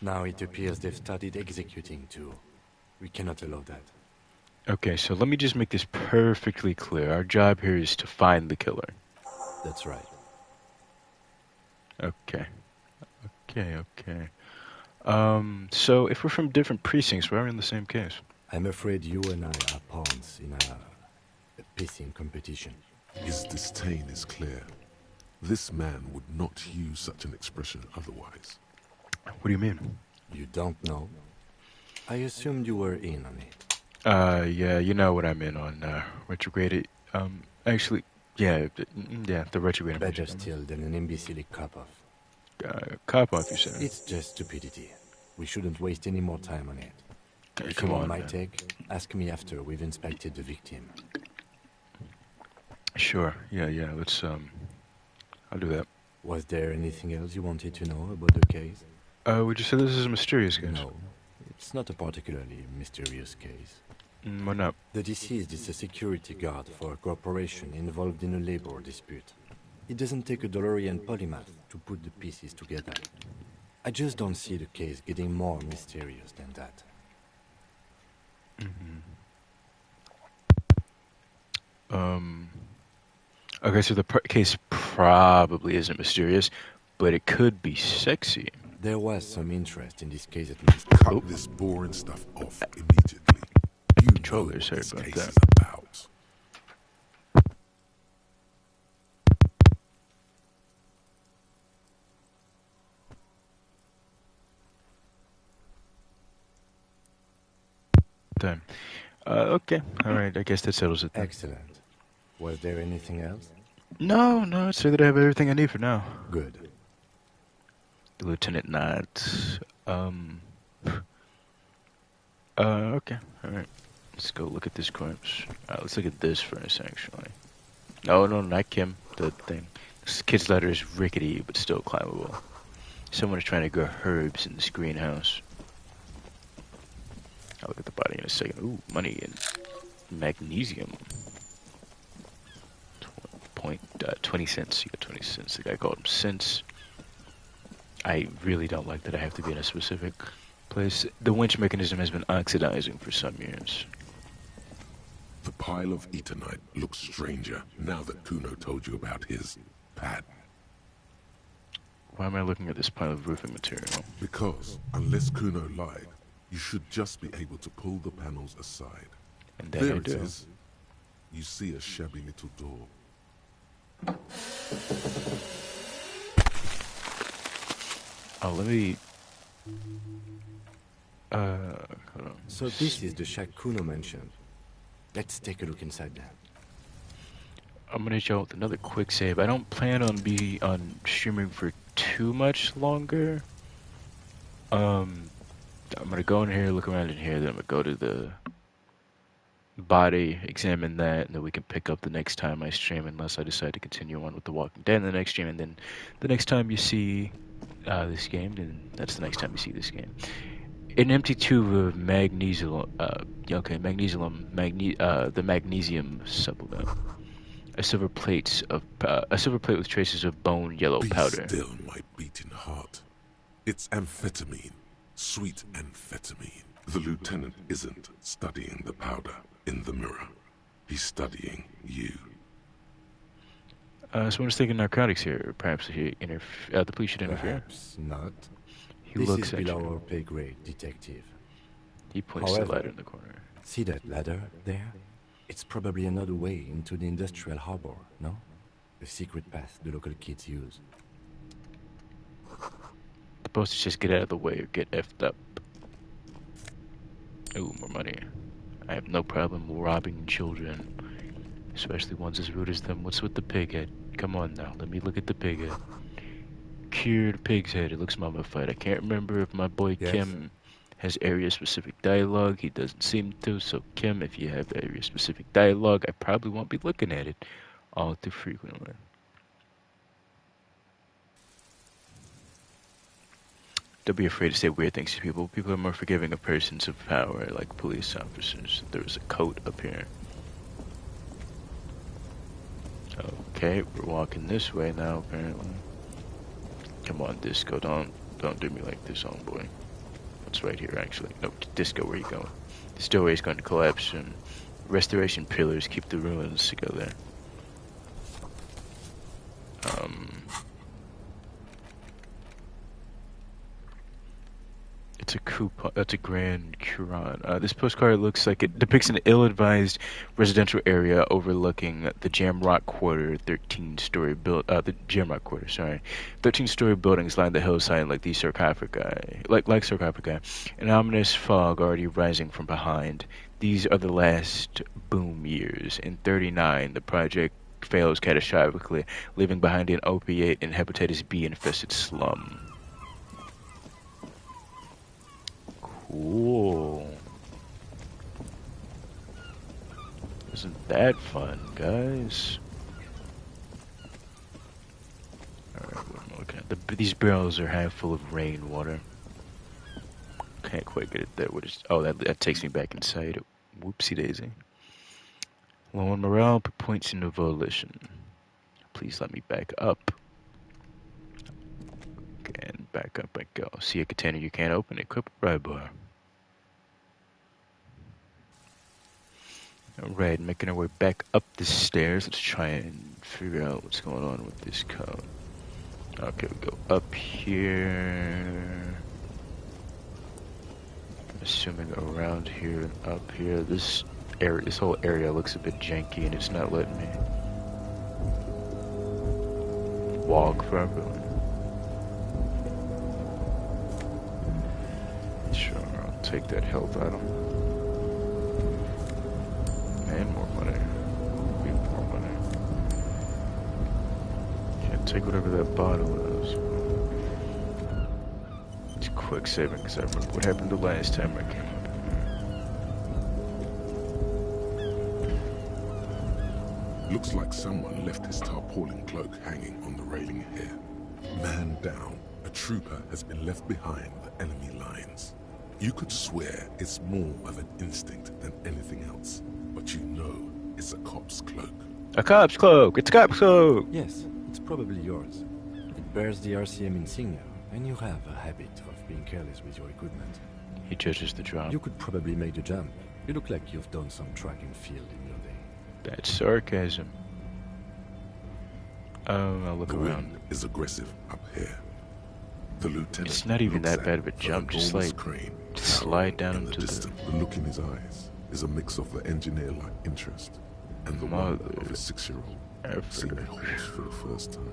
Now it appears they've started executing too. We cannot allow that. Okay, so let me just make this perfectly clear. Our job here is to find the killer. That's right. Okay. Okay. So if we're from different precincts, why are we in the same case? I'm afraid you and I are pawns in a pissing competition. His disdain is clear. This man would not use such an expression otherwise. What do you mean? You don't know? I assumed you were in on it. Yeah, you know what I'm in on, retrograded, actually, yeah, the retrograded. Better still than an imbecilic cop-off. Cop-off, you said? It's just stupidity. We shouldn't waste any more time on it. If come you want on, my man. take, ask me after we've inspected the victim. Sure, yeah, let's, I'll do that. Was there anything else you wanted to know about the case? Would you say this is a mysterious case? No, it's not a particularly mysterious case. Why not? The deceased is a security guard for a corporation involved in a labor dispute. It doesn't take a DeLorean polymath to put the pieces together. I just don't see the case getting more mysterious than that. Okay, so the case probably isn't mysterious, but it could be sexy. There was some interest in this case at least. Cut this boring stuff off immediately. You Controller, sorry this about case that. is about. Time. Okay, alright, I guess that settles it then. Excellent. Was there anything else? No, I'd say that I have everything I need for now. Good. The lieutenant nods. Okay, alright. Let's go look at this corpse. Let's look at this first, actually. No, not Kim. The thing. This kid's ladder is rickety, but still climbable. Someone is trying to grow herbs in this greenhouse. I'll look at the body in a second. Ooh, money and magnesium. 20 cents. You got 20 cents. The guy called him cents. I really don't like that I have to be in a specific place. The winch mechanism has been oxidizing for some years. The pile of Eternite looks stranger now that Kuno told you about his pad. Why am I looking at this pile of roofing material? Because, unless Kuno lied, you should just be able to pull the panels aside. And then there I it do. is. You see a shabby little door. Oh, let me... hold on. So this is the shack Kuno mentioned. Let's take a look inside now. I'm gonna hit y'all with another quick save. I don't plan on streaming for too much longer. I'm gonna go in here, look around in here, then I'm gonna go to the body, examine that, and then we can pick up the next time I stream, unless I decide to continue on with The Walking Dead in the next stream, and then the next time you see this game, then that's the next time you see this game. An empty tube of magnesium, the magnesium supplement. A silver plate with traces of bone yellow Be powder. still, my beating heart. It's amphetamine. Sweet amphetamine. The lieutenant isn't studying the powder in the mirror. He's studying you. Someone's taking narcotics here. Perhaps the police should interfere. Perhaps not. He This looks is at below you. our pay grade, detective. He points to the ladder in the corner. See that ladder there? It's probably another way into the industrial harbor, no? A secret path the local kids use. Supposed to just get out of the way or get effed up. Ooh, more money. I have no problem robbing children. Especially ones as rude as them. What's with the pig head? Come on now, let me look at the pig head. Cured pig's head, it looks mummified. I can't remember if my boy Kim has area-specific dialogue. He doesn't seem to, so Kim, if you have area-specific dialogue, I probably won't be looking at it all too frequently. Don't be afraid to say weird things to people. People are more forgiving of persons of power, like police officers. There was a coat up here. Okay, we're walking this way now, apparently. Come on, Disco, don't do me like this, homeboy. It's right here, actually. No, Disco, where you going? This doorway is going to collapse soon. Restoration pillars keep the ruins together. It's a coupon. That's a Grand Curon. This postcard looks like it depicts an ill-advised residential area overlooking the Jamrock Quarter, 13-story built. The Jamrock Quarter, sorry, 13-story buildings line the hillside like these sarcophagi, like sarcophagi. An ominous fog already rising from behind. These are the last boom years. In '39, the project fails catastrophically, leaving behind an opiate and hepatitis B infested slum. Cool. Isn't that fun, guys? Alright, what am I looking at? These barrels are half full of rainwater. Can't quite get it there. What is? Oh, that takes me back inside. Whoopsie daisy. Low on morale, but points into volition. Please let me back up. Okay, and back up I go. See a container you can't open. Equip a pry bar. Alright, making our way back up the stairs. Let's try and figure out what's going on with this code. Okay, we go up here. I'm assuming around here and up here. This whole area looks a bit janky and it's not letting me walk properly. Sure, I'll take that health item. And more money. More money. Can't take whatever that bottle is. It's quick saving because I remember what happened the last time I came up here. Looks like someone left his tarpaulin cloak hanging on the railing here. Man down, a trooper has been left behind the enemy lines. You could swear it's more of an instinct than anything else. But you know it's a cop's cloak. A cop's cloak! It's a cop's cloak! Yes, it's probably yours. It bears the RCM insignia, and you have a habit of being careless with your equipment. He judges the drop. You could probably make the jump. You look like you've done some track and field in your day. That's sarcasm. I'll look around. Wind is aggressive up here. The lieutenant. It's not even that bad of a jump, just like slide down into the... The look in his eyes is a mix of the engineer-like interest and the wonder of a 6-year-old seeing a horse for the first time.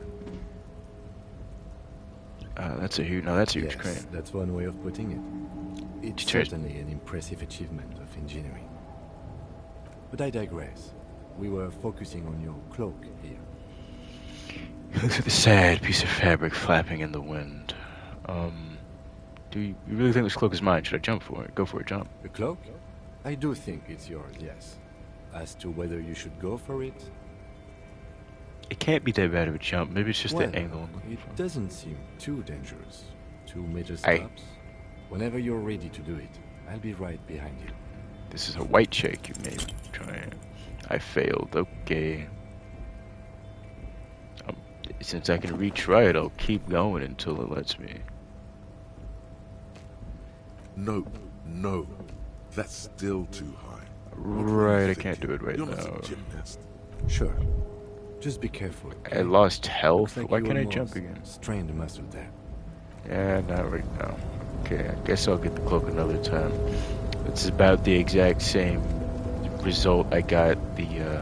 That's a huge. No, that's a huge crane. That's one way of putting it. It's certainly an impressive achievement of engineering. But I digress. We were focusing on your cloak here. Look at the sad piece of fabric flapping in the wind. Do you really think this cloak is mine? Should I jump for it? Go for a jump. The cloak? I do think it's yours, yes. As to whether you should go for it... It can't be that bad of a jump. Maybe it's just the angle. It doesn't seem too dangerous. 2 major steps. Whenever you're ready to do it, I'll be right behind you. This is a white shake you made. Try it. I failed. Okay. Since I can reach right, I'll keep going until it lets me. No, no. That's still too high. Right, I can't do it right now. You're not a gymnast. Sure. Just be careful. Okay? I lost health. Like why can't I jump again? Strain the muscle there. Yeah, not right now. Okay, I guess I'll get the cloak another time. It's about the exact same result I got the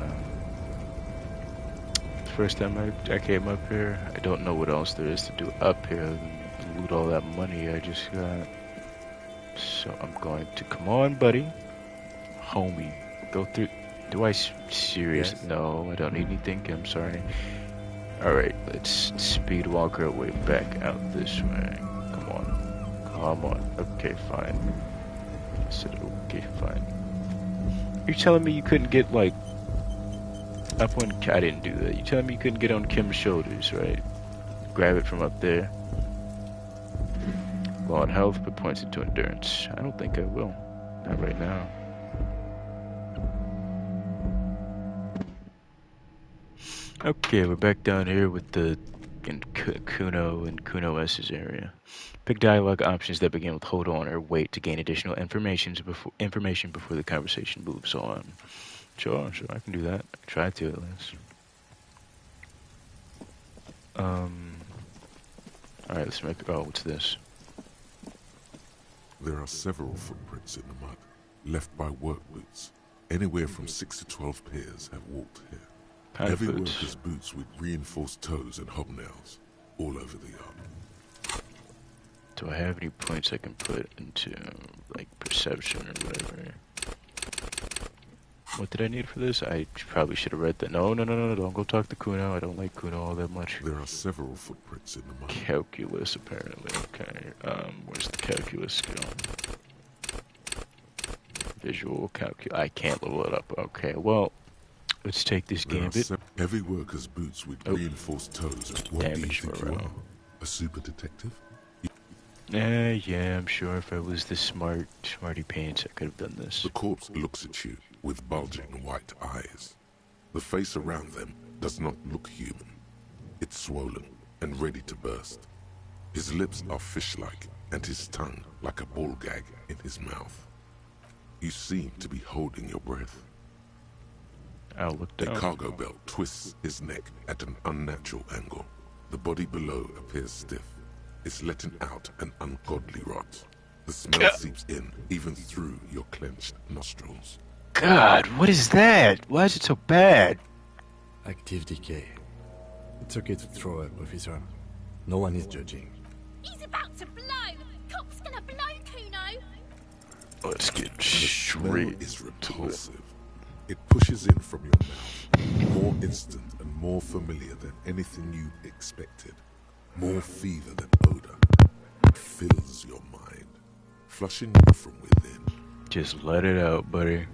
first time I came up here. I don't know what else there is to do up here than loot all that money I just got. So I'm going to... Come on, buddy. Homie. Go through... Do I seriously? Yes. No, I don't need anything. I'm sorry. Alright, let's speed walk our way back out this way. Come on. Come on. Okay, fine. I said, okay, fine. You're telling me you couldn't get, like... Up on... I didn't do that. You're telling me you couldn't get on Kim's shoulders, right? Grab it from up there. Low on health, but points into endurance. I don't think I will. Not right now. Okay, we're back down here with the in Kuno and Kuno S's area. Pick dialogue options that begin with hold on or wait to gain additional information before the conversation moves on. Sure, I can do that. I can try to at least. Alright, let's make. Oh, what's this? There are several footprints in the mud, left by work boots. Anywhere from 6 to 12 pairs have walked here. Heavy workers' boots with reinforced toes and hobnails, all over the yard. Do I have any points I can put into, like, perception or whatever? What did I need for this? I probably should have read that. No, don't go talk to Kuno. I don't like Kuno all that much. There are several footprints in the mud. Calculus, apparently. Okay, where's the calculus skill? Visual calculus. I can't level it up. Okay, well, let's take this gambit. Heavy workers' boots with reinforced toes. What do you think you are? A super detective? Yeah, I'm sure if I was the smarty pants, I could have done this. The corpse looks at you with bulging white eyes. The face around them does not look human. It's swollen and ready to burst. His lips are fish-like and his tongue like a ball gag in his mouth. You seem to be holding your breath. I'll look down. A cargo belt twists his neck at an unnatural angle. The body below appears stiff. It's letting out an ungodly rot. The smell seeps in, even through your clenched nostrils. God, what is that? Why is it so bad? Active decay. It's okay to throw up, officer. No one is judging. He's about to blow! Cop's gonna blow, Kuno! Let's get straight. The smell is repulsive. It pushes in from your mouth, more instant and more familiar than anything you expected. More fever than odor. It fills your mind, flushing you from within. Just let it out, buddy.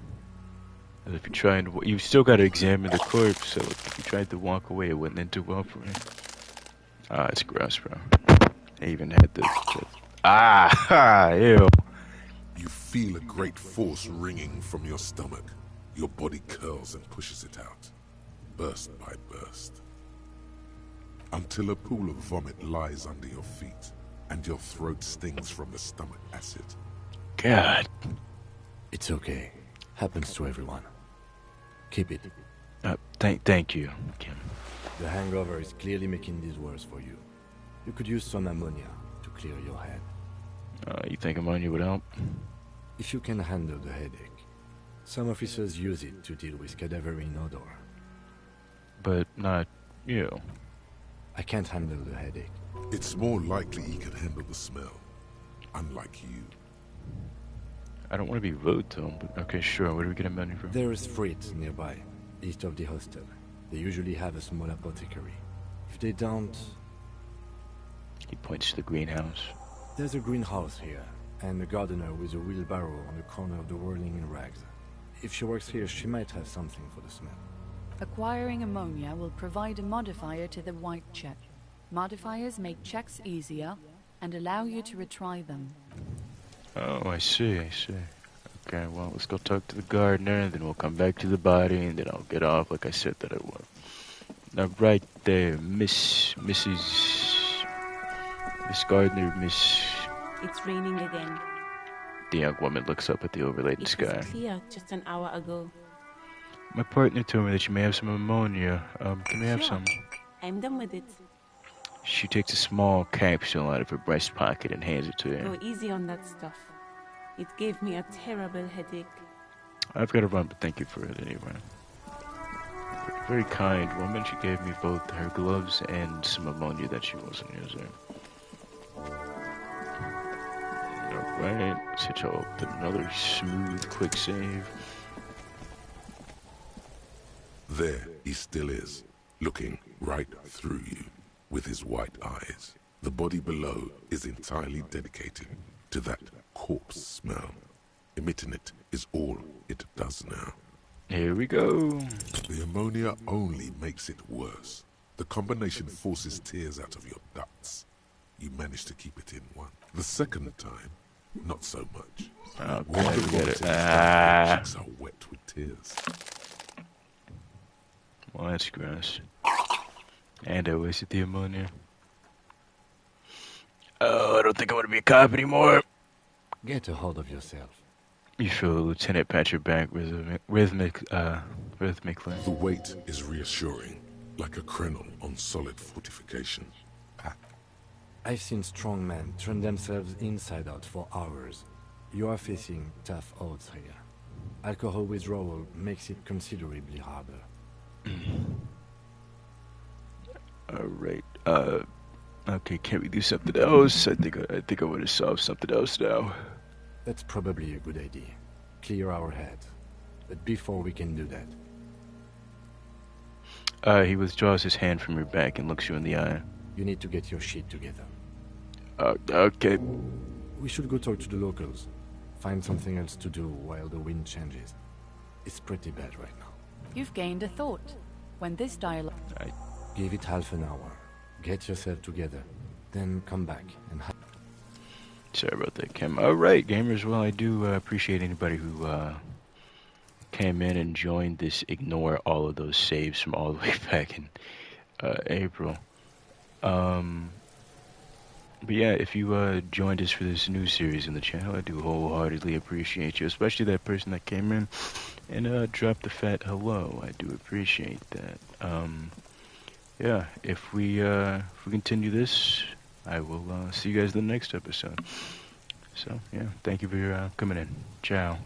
And if you're trying to, you still got to examine the corpse. So if you tried to walk away, it wouldn't end too well for me. Ah, it's gross, bro. I even had the ew. You feel a great force ringing from your stomach. Your body curls and pushes it out, burst by burst, until a pool of vomit lies under your feet, and your throat stings from the stomach acid. God. It's okay. Happens to everyone. Keep it. Thank you, Kim. The hangover is clearly making this worse for you. You could use some ammonia to clear your head. You think ammonia would help? If you can handle the headache. Some officers use it to deal with cadaverine odor. But not you. I can't handle the headache. It's more likely he can handle the smell, unlike you. I don't want to be rude to him, but okay, sure. Where do we get money from? There is Fritz nearby, east of the hostel. They usually have a small apothecary. If they don't... He points to the greenhouse. There's a greenhouse here, and a gardener with a wheelbarrow on the corner of the whirling in rags. If she works here, she might have something for the smell. Acquiring ammonia will provide a modifier to the white check. Modifiers make checks easier and allow you to retry them. Oh, I see. Okay, well, let's go talk to the gardener, and then we'll come back to the body, and then I'll get off like I said that I would. Now, right there, Miss Gardner, Miss... It's raining again. The young woman looks up at the overlaid sky. It was clear just an hour ago. My partner told me that you may have some ammonia. Can we have some? I'm done with it. She takes a small capsule out of her breast pocket and hands it to you. Go easy on that stuff. It gave me a terrible headache. I've got to run, but thank you for it anyway. Very kind woman. She gave me both her gloves and some ammonia that she wasn't using. Alright, let's hit y'all with another smooth, quick save. There he still is, looking right through you with his white eyes. The body below is entirely dedicated to that corpse smell. Emitting it is all it does now. Here we go. The ammonia only makes it worse. The combination forces tears out of your ducts. you managed to keep it in one. The second time, not so much. Oh, One God, of we the got it. volunteers found your cheeks are wet with tears. Well, that's gross. And I wasted the ammonia. Oh, I don't think I want to be a cop anymore. Get a hold of yourself. You feel Lieutenant pat your back rhythmically. The weight is reassuring, like a crenel on solid fortification. I've seen strong men turn themselves inside out for hours. You are facing tough odds here. Alcohol withdrawal makes it considerably harder. Alright, okay, can we do something else? I think I would have solved something else now. That's probably a good idea. Clear our heads. But before we can do that... He withdraws his hand from your back and looks you in the eye. You need to get your shit together. Okay. We should go talk to the locals. Find something else to do while the wind changes. It's pretty bad right now. You've gained a thought. When this dialogue... Give it half an hour. Get yourself together. Then come back and... Sorry about that, Kim. Alright, gamers. Well, I do appreciate anybody who came in and joined this ignore all of those saves from all the way back in April. But yeah, if you joined us for this new series in the channel, I do wholeheartedly appreciate you, especially that person that came in and dropped the fat hello. I do appreciate that. Yeah, if we continue this, I will see you guys in the next episode. So yeah, thank you for coming in. Ciao.